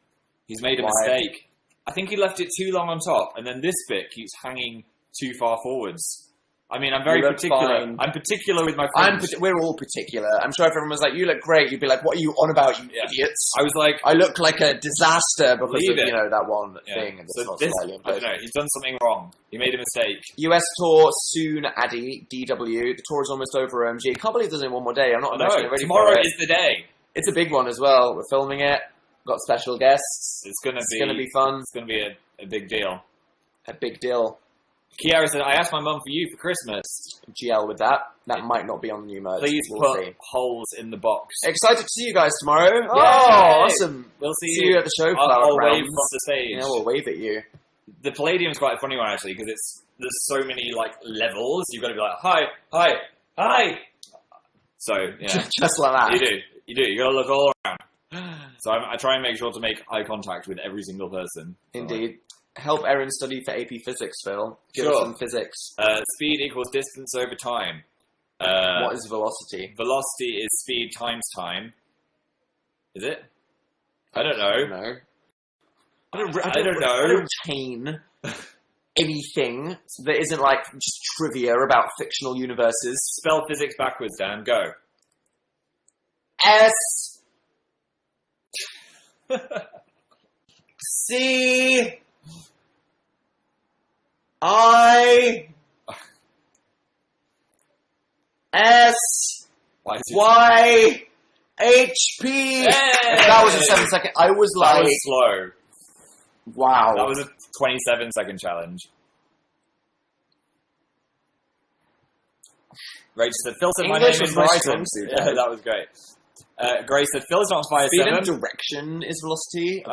He's made a mistake. I think he left it too long on top, and then this bit keeps hanging too far forwards. I mean, I'm very particular. Fine. I'm particular with my friends. We're all particular. I'm sure if everyone was like, "You look great," you'd be like, "What are you on about, you idiots?" I was like, "I look like a disaster because of it. that one thing." And So this, I don't know. He's done something wrong. He made a mistake. US tour soon, Addy, DW. The tour is almost over, OMG. Can't believe there's only one more day. I'm not emotionally ready tomorrow for it. is the day. It's a big one as well. We're filming it. Got special guests. It's gonna be fun. It's gonna be a big deal. A big deal. Kiara said, I asked my mum for you for Christmas. GL with that. That might not be on the new merch. Please put holes in the box. Excited to see you guys tomorrow. Yay! Oh, awesome. We'll see you at the show. I'll wave from the stage. Yeah, we'll wave at you. The Palladium's quite a funny one, actually, because there's so many, levels. You've got to be like, hi. So, yeah. Just like that. You do. You got to look all around. So I try and make sure to make eye contact with every single person. Indeed. Help Erin study for AP Physics, Phil. Give us some physics. Speed equals distance over time. What is velocity? Velocity is speed times time. Is it? I don't know. I don't know. I don't retain anything that isn't just trivia about fictional universes. Spell physics backwards, Dan. Go. S C I S Y H P. Hey! That was a 7-second. I was like, that was slow. Wow. That was a 27-second challenge. Rach said, Phil said, my name is Bryson. Yeah, that was great. Grace said, Phil's not on fire 7. Speed and direction is velocity.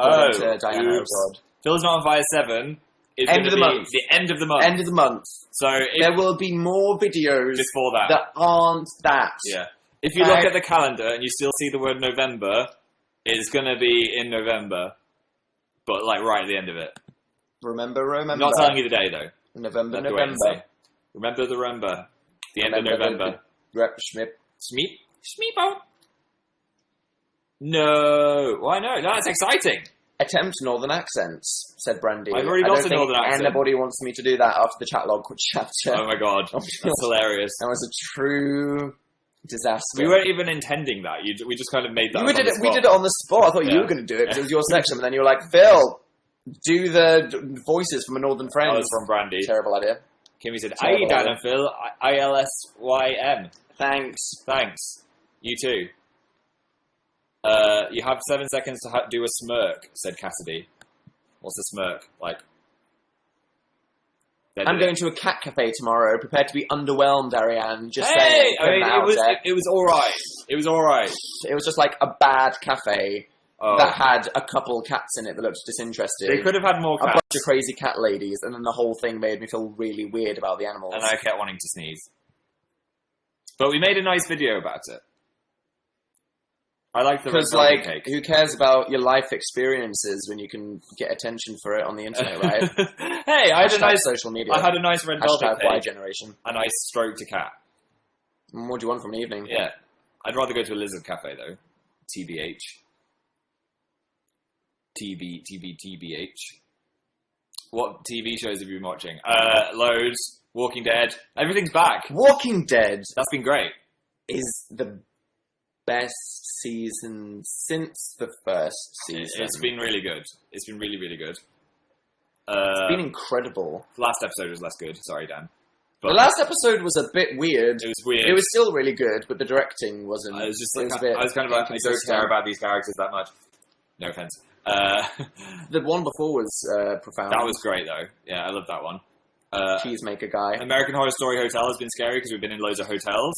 Phil's not on fire 7. End of the month. The end of the month. End of the month. So there will be more videos before that aren't that. Yeah. If you look at the calendar and you still see the word November, it's going to be in November. But right at the end of it. Remember. I'm not telling you the day though. November. Remember the Remember. The end of November. Schmeepo. No. Why no? That's exciting. Attempt northern accents, said Brandy. I've already got a northern accent. Anybody wants me to do that after the chat log chapter. Oh my god. That's hilarious. That was a true disaster. We weren't even intending that. We just kind of made that We did it on the spot. I thought you were going to do it because it was your section, but then you were like, Phil, do the voices from a northern friend. That was from Brandy. Terrible idea. Kimmy said, "Aye, Dan and Phil, ILSYM." Thanks. You too. You have 7 seconds to do a smirk, said Cassidy. What's a smirk like? I'm going to a cat cafe tomorrow. Prepared to be underwhelmed, Ariane. Just hey, saying. I mean, it was all right. It was all right. It was just like a bad cafe that had a couple cats in it that looked disinterested. They could have had more cats. A bunch of crazy cat ladies, and then the whole thing made me feel really weird about the animals. And I kept wanting to sneeze. But we made a nice video about it. I like the because, cake. who cares about your life experiences when you can get attention for it on the internet, right? Hey, I had a nice social media. I had a nice red velvet cake. Y generation. And I stroked a cat. What do you want from an evening? Yeah, I'd rather go to a lizard cafe though. TBH. TBH. What TV shows have you been watching? Loads. Walking Dead. Everything's back. Walking Dead. That's been great. Is the best season since the first season. It's been really good. It's been really, really good. It's been incredible. The last episode was less good. Sorry, Dan. But the last episode was a bit weird. It was weird. It was still really good, but the directing wasn't. I was just I was kind of like, I don't care about these characters that much. No offense. The one before was profound. That was great, though. Yeah, I love that one. Cheesemaker guy. American Horror Story Hotel has been scary because we've been in loads of hotels.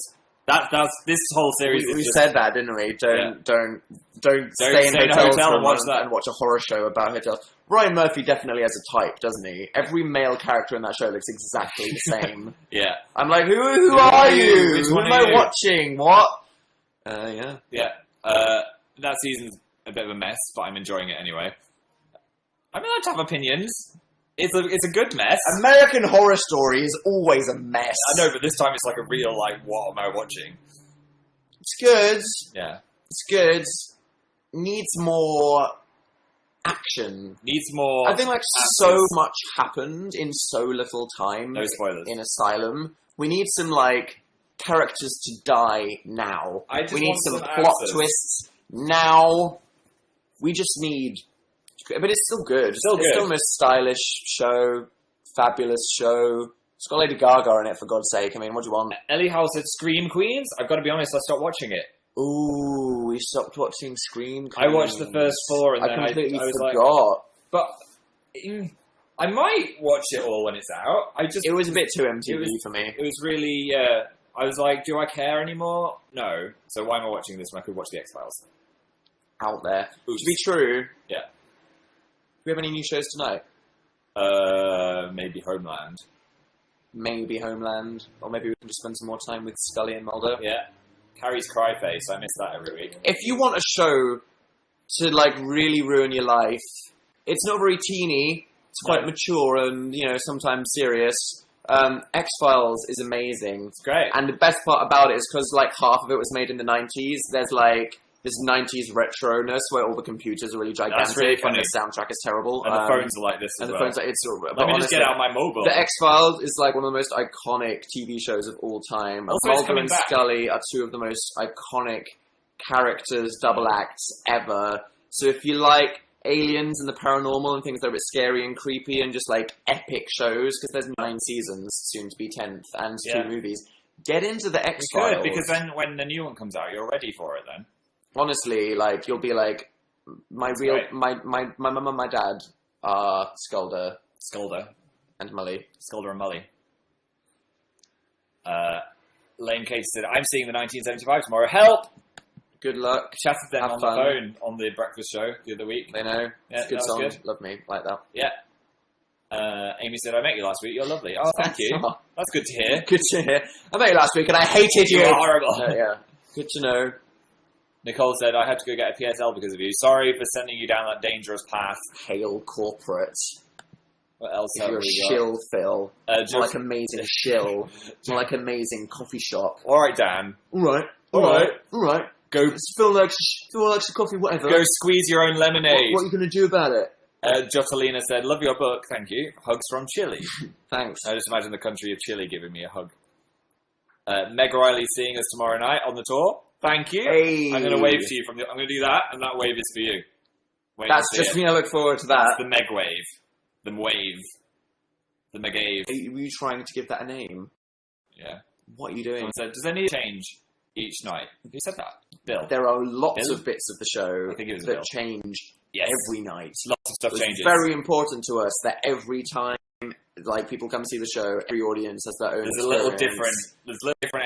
That's this whole series. We said that, didn't we? Don't stay in a hotel and watch a horror show about hotels. Ryan Murphy definitely has a type, doesn't he? Every male character in that show looks exactly the same. Yeah. I'm like, who are you? Which who one am are I you? watching? What? Yeah. Yeah. That season's a bit of a mess, but I'm enjoying it anyway. I'm allowed to have opinions. It's a good mess. American Horror Story is always a mess. I know, but this time it's like a real, like, what am I watching? It's good. Yeah. It's good. Needs more action. Needs more... I think, like, so much happened in so little time. No spoilers. In Asylum. We need some, like, characters to die now. We need some plot twists now. We just need... But it's still good. It's still the most stylish show, fabulous show. It's got Lady Gaga in it, for God's sake. I mean, what do you want? Ellie Howe said Scream Queens. I've got to be honest, I stopped watching it. Ooh, we stopped watching Scream Queens. I watched the first 4 and then I completely was forgot. But I might watch it all when it's out. It was a bit too MTV for me. It was really... I was like, do I care anymore? No. So why am I watching this when I could watch The X-Files? Out there. Oops. To be true... Yeah. Do we have any new shows tonight? Maybe Homeland. Maybe Homeland. Or maybe we can just spend some more time with Scully and Mulder. Yeah. Carrie's Cry Face. I miss that every week. If you want a show to, like, really ruin your life, it's not very teeny. It's quite mature and, you know, sometimes serious. X-Files is amazing. It's great. And the best part about it is because, like, half of it was made in the 90s. There's, like... this 90s retroness where all the computers are really gigantic. That's really funny. And the soundtrack is terrible. And the phones are like this as and well. the phones are, it's, Let me just get out my mobile. The X-Files is like one of the most iconic TV shows of all time. Also, Mulder and Scully are two of the most iconic characters, double acts ever. So if you like aliens and the paranormal and things that are a bit scary and creepy and just like epic shows, because there's 9 seasons, soon to be 10th, and 2 movies, get into the X-Files. Good, because then when the new one comes out, you're ready for it then. Honestly, like, you'll be like, my mum and my dad are Sculder. And Mully. Sculder and Mully. Lane Case said, I'm seeing the 1975 tomorrow. Help! Good luck. Chatted them on the phone on the breakfast show the other week. They know. Yeah, it's a good song. Good. Love me. Like that. Yeah. Amy said, I met you last week. You're lovely. Oh, thank you. That's good to hear. Good to hear. I met you last week and I hated you. You're horrible. Yeah. Good to know. Nicole said, I had to go get a PSL because of you. Sorry for sending you down that dangerous path. Hail corporate. What else have we got? Shill, Phil. More like amazing shill. More like amazing coffee shop. Alright, Dan. Alright. Go. Phil likes the coffee, whatever. Go squeeze your own lemonade. What are you going to do about it? Jotalina said, love your book, thank you. Hugs from Chile. Thanks. I just imagine the country of Chile giving me a hug. Meg Riley seeing us tomorrow night on the tour. Thank you. Hey. I'm going to wave to you I'm going to do that, and that wave is for you. That's just me. I look forward to that. That's the Meg wave. The wave. The Megave. Were you trying to give that a name? Yeah. What are you doing? Someone said, does there need to change each night? Who said that? Bill. There are lots of bits of the show that change every night. Lots of stuff changes. It's very important to us that every time, like, people come see the show, every audience has their own There's a little different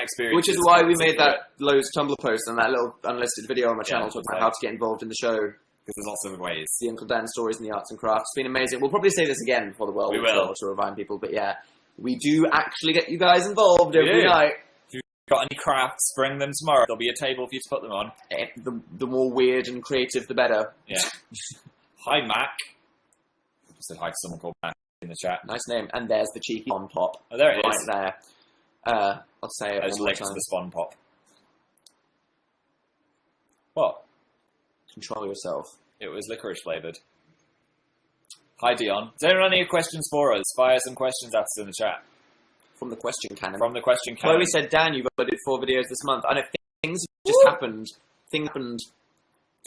experience. Which is why we made that Lowe's Tumblr post and that little unlisted video on my channel talking about how to get involved in the show. Because there's lots of ways. The Uncle Dan stories and the arts and crafts. It's been amazing. We'll probably say this again before the world to remind people, but yeah, we do actually get you guys involved every night. If you've got any crafts, bring them tomorrow. There'll be a table for you to put them on. The more weird and creative, the better. Yeah. Hi, Mac. I said hi to someone called Mac in the chat. Nice name. And there's the cheeky Spawn Pop. Oh, there it is. Right there. I'll say it There's links to the Spawn Pop. What? Control yourself. It was licorice flavoured. Hi, Dion. Does anyone have any questions for us? Fire some questions at us in the chat. From the question cannon. From the question cannon. Chloe said, Dan, you've uploaded 4 videos this month. I know things just happened. Things happened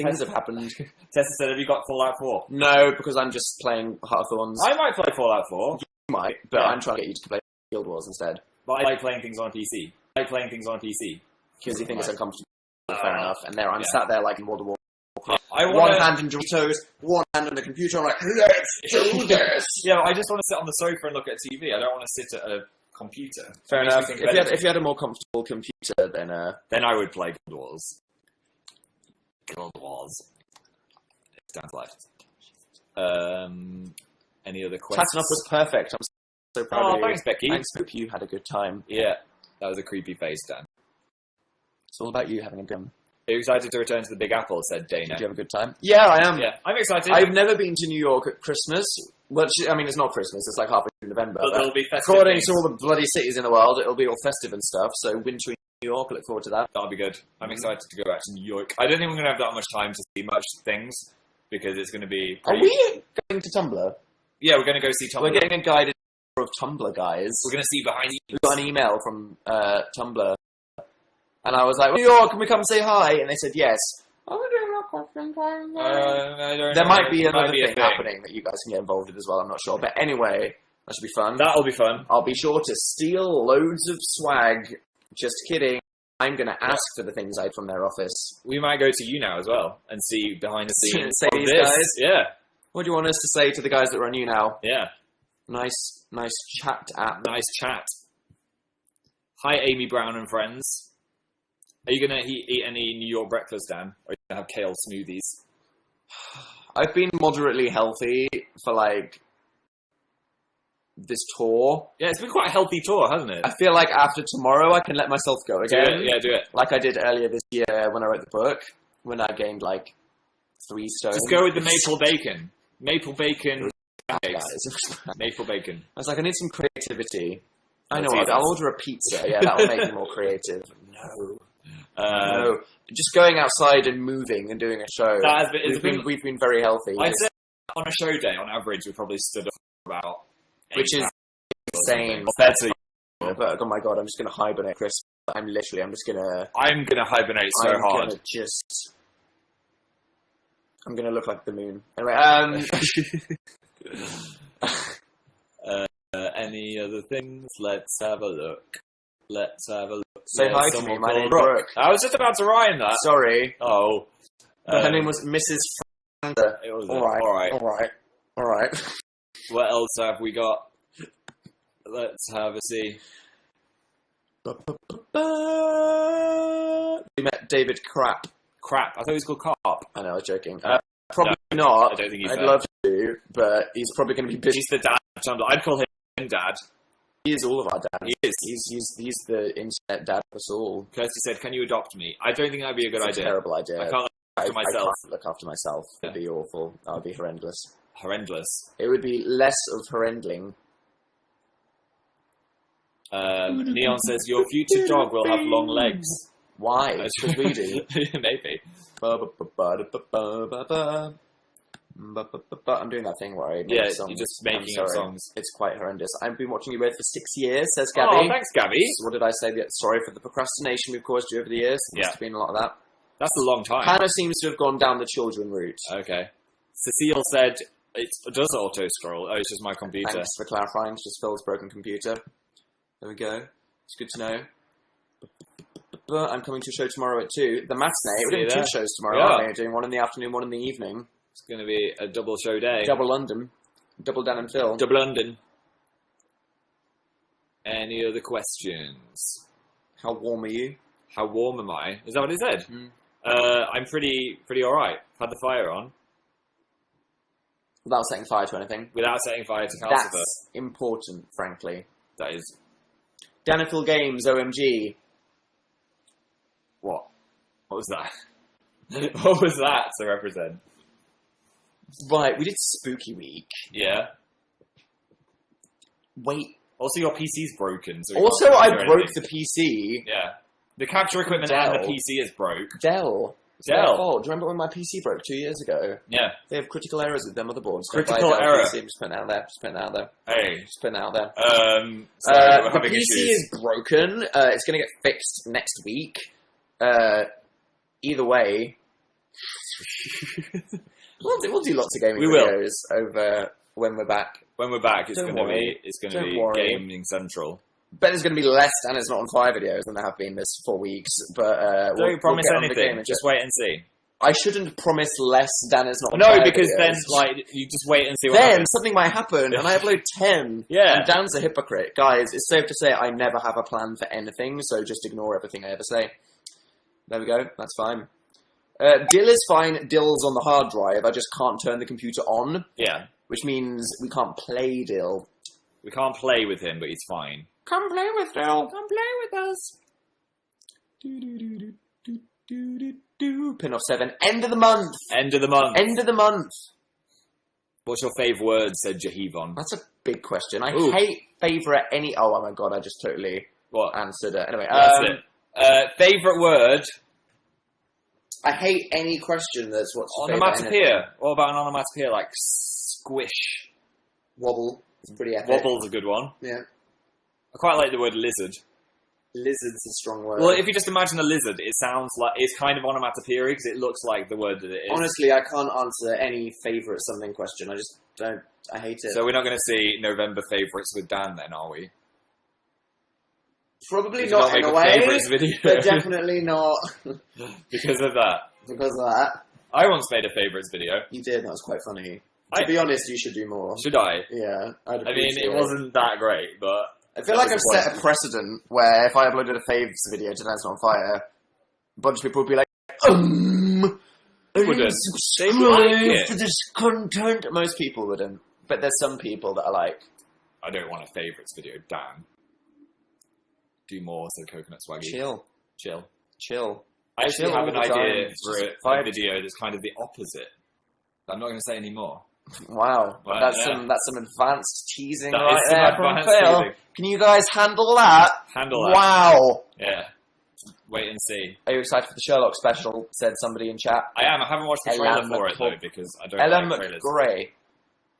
things have happened. Tessa said, have you got Fallout 4? No, because I'm just playing Heart of Thorns. I might play Fallout 4. You might, but Yeah. I'm trying to get you to play Guild Wars instead. But I like playing things on a PC. I like playing things on a PC. Because you think it's uncomfortable. Fair enough. And there I'm sat there like in World of Warcraft. One hand in Doritos, one hand on the computer. I'm like, let's do this. Yeah, I just want to sit on the sofa and look at TV. I don't want to sit at a computer. Fair enough. If you had a more comfortable computer, then I would play Guild Wars. Guild Wars. It's down to life. Any other questions? Catching up was perfect. I'm so proud of you. Thanks, Becky. Thanks, hope you had a good time. Yeah, that was a creepy face, Dan. It's all about you having a good time. Are you excited to return to the Big Apple, said Dana. Did you have a good time? Yeah, I am. Yeah, I'm excited. I've never been to New York at Christmas. Well, I mean, it's not Christmas. It's like halfway through November. But there'll be festive according things. to all the bloody cities in the world, it'll be all festive and stuff. So wintry New York, I look forward to that. That'll be good. I'm excited to go back to New York. I don't think we're going to have that much time to see much things because it's going to be... Are we going to Tumblr? Yeah, we're going to go see Tumblr. We're getting a guided tour of Tumblr, guys. We're going to see behind you. We got an email from Tumblr. And I was like, New York, can we come say hi? And they said yes. There might be another thing happening that you guys can get involved with as well. I'm not sure. But anyway, that should be fun. That'll be fun. I'll be sure to steal loads of swag. Just kidding. I'm going to ask for the things from their office. We might go to YouNow as well and see behind the scenes. Say these this. guys? Yeah. What do you want us to say to the guys that run YouNow? Yeah. Nice chat app. Nice chat. Hi, Amy Brown and friends. Are you going to eat any New York breakfast, Dan? Or are you going to have kale smoothies? I've been moderately healthy for, this tour. Yeah, it's been quite a healthy tour, hasn't it? I feel like after tomorrow I can let myself go again. Do it. Like I did earlier this year when I wrote the book, when I gained, 3 stones. Just go with the maple bacon. Maple bacon. Guys. Maple bacon. I was like, I need some creativity. I Let's know eat what, that. I'll order a pizza. Yeah, that'll make me more creative. No. No. Just going outside and moving and doing a show. That has been, We've been very healthy. I'd say on a show day, on average, we probably stood up for about... Which is insane. Compared to... But, oh my god, I'm just going to hibernate, Chris. I'm just going to... I'm going to hibernate so hard. I'm going to look like the moon. Anyway, any other things? Let's have a look. Say hi to me, my name's Brooke. I was just about to write that. Sorry. Oh. Her name was Mrs. Franda. It was All right. What else have we got? Let's have a see. We met David Crap. Crap. I thought he was called Carp. I know, I was joking. Probably not. I don't think he's I'd there. love to, but he's probably going to be busy. He's the dad of Tumblr. I'd call him Dad. He is all of our dads. He is. He's the internet dad of us all. Kirsty said, can you adopt me? I don't think that'd be a good It's idea. a terrible idea. I can't look after myself. I can't look after myself. It'd be awful. That would be horrendous. Horrendous. It would be less of horrendling. Neon says, your future dog will have long legs. Why? Because we do. Maybe. I'm doing that thing where I make songs. you're just making up songs. It's quite horrendous. I've been watching you both for 6 years, says Oh, Gabby. thanks, Gabby. So what did I say? Sorry for the procrastination we've caused you over the years. There must have been a lot of that. That's a long time. Hannah seems to have gone down the children route. Okay. Cecile said, it does auto-scroll. Oh, it's just my computer. Thanks for clarifying. It's just Phil's broken computer. There we go. It's good to know. I'm coming to a show tomorrow at 2. The matinee. We're doing 2 shows tomorrow, aren't we? We're doing one in the afternoon, one in the evening. It's going to be a double show day. Double London. Double Dan and Phil. Double London. Any other questions? How warm are you? How warm am I? Is that what it said? Mm. I'm pretty alright. Had the fire on. Without setting fire to anything. Without setting fire to Calcifer. That's important, frankly. That is... Dan and Phil Games, OMG. What? What was that? What was that to represent? Right, we did Spooky Week. Yeah. Wait. Also, your PC's broken. So Also, I broke the PC. Yeah. The capture equipment and the PC is broke. Dell. It's Dell. their fault. Do you remember when my PC broke 2 years ago? Yeah. They have critical errors with their motherboards. Critical error. PC. I'm just putting it out there. Hey. Just putting it out there. So we're the having PC issues. is broken. It's going to get fixed next week. Either way, We'll do lots of gaming We will. videos over when we're back. When we're back, it's Don't going to worry. be gaming central. Bet there's going to be less Dan Is Not On Fire videos than there have been this 4 weeks, but Don't promise get on the anything. gaming Just shit. wait and see. I shouldn't promise less Dan Is Not On No, Fire because videos. then like you just wait and see what Then happens. something might happen, and I upload 10. Yeah. And Dan's a hypocrite. Guys, it's safe to say I never have a plan for anything, so just ignore everything I ever say. There we go. That's fine. Dill is fine. Dill's on the hard drive. I just can't turn the computer on, Yeah. which means we can't play Dill. We can't play with him, but he's fine. Come play with Dill. Come play with us. Pin off 7. End of the month. End of the month. End of the month. What's your favourite word? Said Jahivon. That's a big question. I Ooh. hate favourite any... Oh my god, I just totally What? answered it. Anyway, That's it. Favourite word? I hate any question that's what's your favourite anything. Onomatopoeia. What about an onomatopoeia like squish? Wobble. It's pretty epic. Wobble's a good one. Yeah. I quite like the word lizard. Lizard's a strong word. Well, if you just imagine a lizard, it sounds like it's kind of onomatopoeia because it looks like the word that it is. Honestly, I can't answer any favourite something question. I just don't. I hate it. So we're not going to see November favourites with Dan then, are we? Probably Did you not make in a a way, favourites video? but definitely not Because of that. because of that. I once made a favourites video. You did. That was quite funny. I- To be honest, you should do more. Should I? Yeah, I'd I mean, appreciate it wasn't that great, but... I feel like I've set a precedent where if I uploaded a faves video to Dance on Fire, a bunch of people would be like, Wouldn't. They would like subscribe it. for this content. Most people wouldn't, but there's some people that are like, I don't want a favourites video, Dan. Do more, so Coconut Swaggy. chill. Chill. I actually Chill have all an the idea time. for Just a vibe. video that's kind of the opposite. I'm not going to say any more. Wow, Well, that's yeah. some advanced teasing That right is some there from advanced Phil. teasing. Can you guys handle that? Handle that. Wow. Yeah. Wait and see. Are you excited for the Sherlock special? Said somebody in chat. I am. I haven't watched the trailer Ellen for it, though, McCall- because I don't Ellen like trailers. McGray.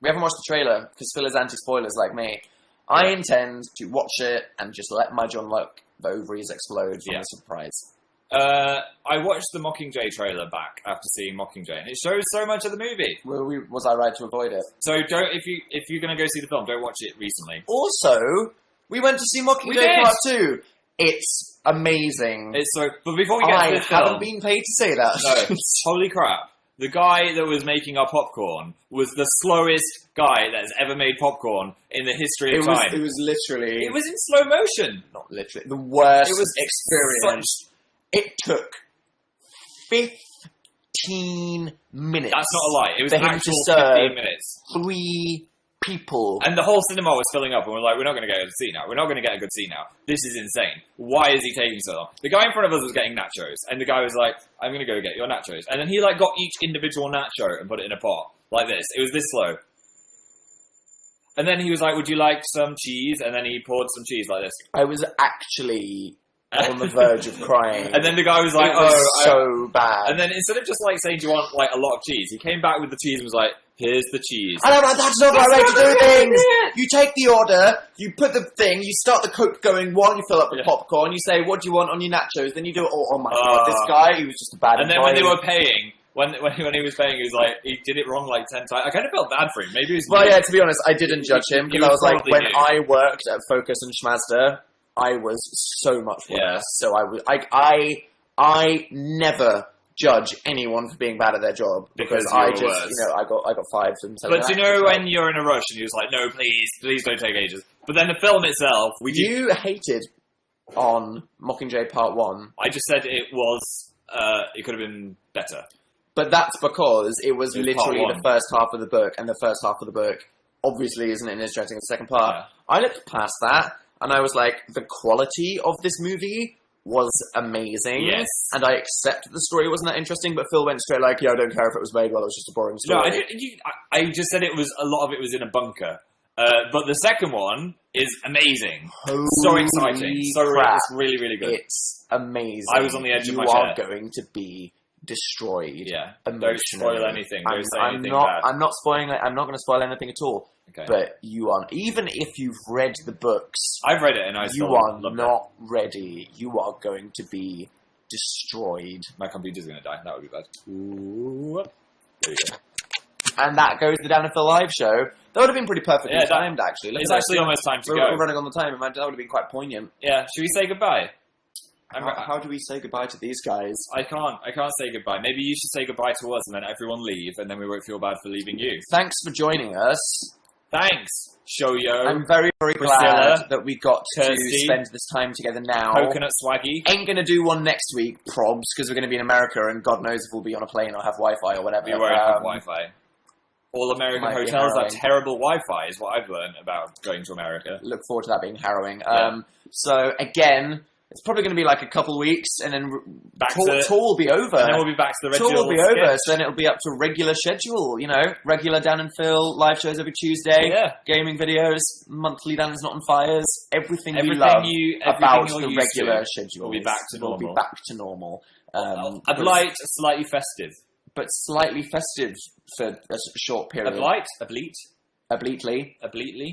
We haven't watched the trailer because Phil is anti-spoilers like me. I intend to watch it and just let my John Luck ovaries explode from Yeah. the surprise. I watched the Mockingjay trailer back after seeing Mockingjay, and it shows so much of the movie. Was I right to avoid it? So don't if you're going to go see the film, don't watch it recently. Also, we went to see We Mockingjay did! Part 2. It's amazing. It's so. But before we get I to the film, haven't been paid to say that. no, holy crap! The guy that was making our popcorn was the slowest guy that's ever made popcorn in the history of time. It was literally... It was in slow motion. not literally. The worst It was experience. It took 15 minutes. That's not a lie. It was for an him to actual serve 15 minutes. 3 people. And the whole cinema was filling up, and we're like, we're not going to get a good seat now. We're not going to get a good seat now. This is insane. Why is he taking so long? The guy in front of us was getting nachos, and the guy was like, I'm going to go get your nachos. And then he like got each individual nacho and put it in a pot, like this. It was this slow. And then he was like, would you like some cheese? And then he poured some cheese like this. I was actually on the verge of crying. And then the guy was like, it was oh, so bad. And then instead of just like saying, do you want like a lot of cheese? He came back with the cheese and was like, here's the cheese. And I'm like, that's not the right way to not do the right things. way. You take the order, you put the thing, you start the Coke going while you fill up the Yeah. popcorn, you say, what do you want on your nachos? Then you do it all. Oh my god, this guy, he was just a bad And then when they employee. were paying, when he was paying, he was like, he did it wrong like 10 times. I kind of felt bad for him. Maybe it was Well, me. yeah, to be honest, I didn't judge him He because I was was like, probably when new. I worked at Focus and Schmazda, I was so much worse. Yeah. So I never judge anyone for being bad at their job Because I you were just, worse. you know, I got fired from telling But do you know when you're in a rush and he was like, no, please don't take ages. But then the film itself, you hated on Mockingjay Part 1, I just said it was, it could have been better. but that's because it was It was literally part the 1. first half of the book, and the first half of the book obviously isn't as interesting as the second part. Yeah. I looked past that, and I was like, the quality of this movie was amazing. Yes. And I accepted the story wasn't that interesting, but Phil went straight like, yeah, I don't care if it was made well, it was just a boring No, story. I just said it was, a lot of it was in a bunker. But the second one is amazing. So exciting. crap. It's really, really good. It's amazing. I was on the edge of my You are chair. going to be destroyed. Yeah. Emotionally. Don't spoil anything. Don't say anything bad. I'm not spoiling. I'm not going to spoil anything at all. Okay. But you are, even if you've read the books, I've read it and I you still are loved not ready. You are going to be destroyed. My computer's going to die. That would be bad. Ooh. There you go. And that goes to the Dan and Phil live show. That would have been pretty perfectly timed, actually. It's actually almost time to go. We're running on the time, and that would have been quite poignant. Yeah, should we say goodbye? How do we say goodbye to these guys? I can't say goodbye. Maybe you should say goodbye to us and then everyone leave, and then we won't feel bad for leaving you. Thanks for joining us. Thanks, Shoyo. I'm very, very glad that we got to spend this time together now. Coconut Swaggy. Ain't going to do one next week, probs, because we're going to be in America, and God knows if we'll be on a plane or have Wi-Fi or whatever. We won't have Wi-Fi. All American hotels have terrible Wi-Fi, is what I've learned about going to America. Look forward to that being harrowing. So, again, it's probably going to be like a couple weeks, and then tour will be over. And then we'll be back to the regular tour will be over, so then it'll be up to regular schedule, you know? Regular Dan and Phil, live shows every Tuesday, gaming videos, monthly Dan's Not on Fires, everything you love about the regular schedule. We'll be back to normal. We'll be back to normal. Oblight, slightly festive. But slightly festive for a short period. Obliquely.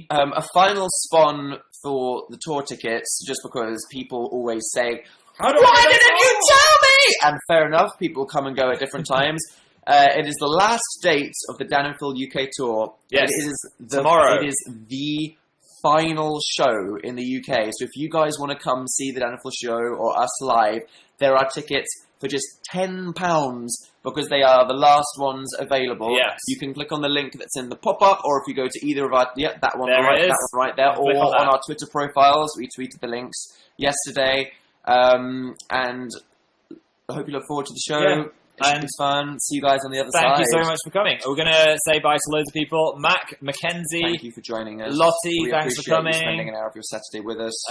A final spawn for the tour tickets, just because people always say, why didn't you tell me? And fair enough, people come and go at different times. It is the last date of the Dan and Phil UK tour. Yes, it is tomorrow. It is the final show in the UK. So if you guys want to come see the Dan and Phil show or us live, there are tickets for just £10 because they are the last ones available. Yes. You can click on the link that's in the pop-up, or if you go to either of our... Yeah, that one, that one right there. Or on our Twitter profiles. We tweeted the links yesterday. And I hope you look forward to the show. Yeah. It should be fun. See you guys on the other side. Thank you so much for coming. We're going to say bye to loads of people. Mac, Mackenzie. Thank you for joining us. Lottie, thanks for coming. You spending an hour of your Saturday with us.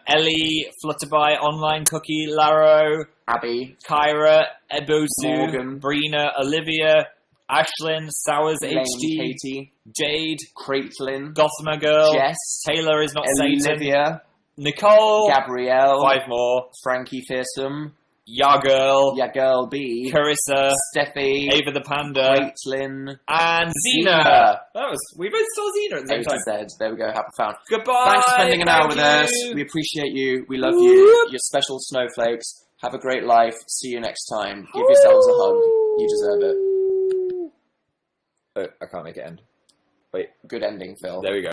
Ellie, Flutterby, Online Cookie, Laro, Abby, Kyra, Ebosu, Morgan, Brina, Olivia, Ashlyn, Sowers, Elaine, HG, Katie, Jade, Caitlin, Gossamer Girl, Jess, Taylor is not Olivia, Satan, Nicole, Gabrielle, 5 more, Frankie Fearsome, Ya Girl, B, Carissa, Steffi, Ava the Panda, Caitlin, and Xena. We both saw Xena at the same time. There we go, happy found. Goodbye. Thanks for spending an hour with us. We appreciate you. We love you. You're special snowflakes. Have a great life. See you next time. Give yourselves a hug. You deserve it. Oh, I can't make it end. Wait. Good ending, Phil. There we go.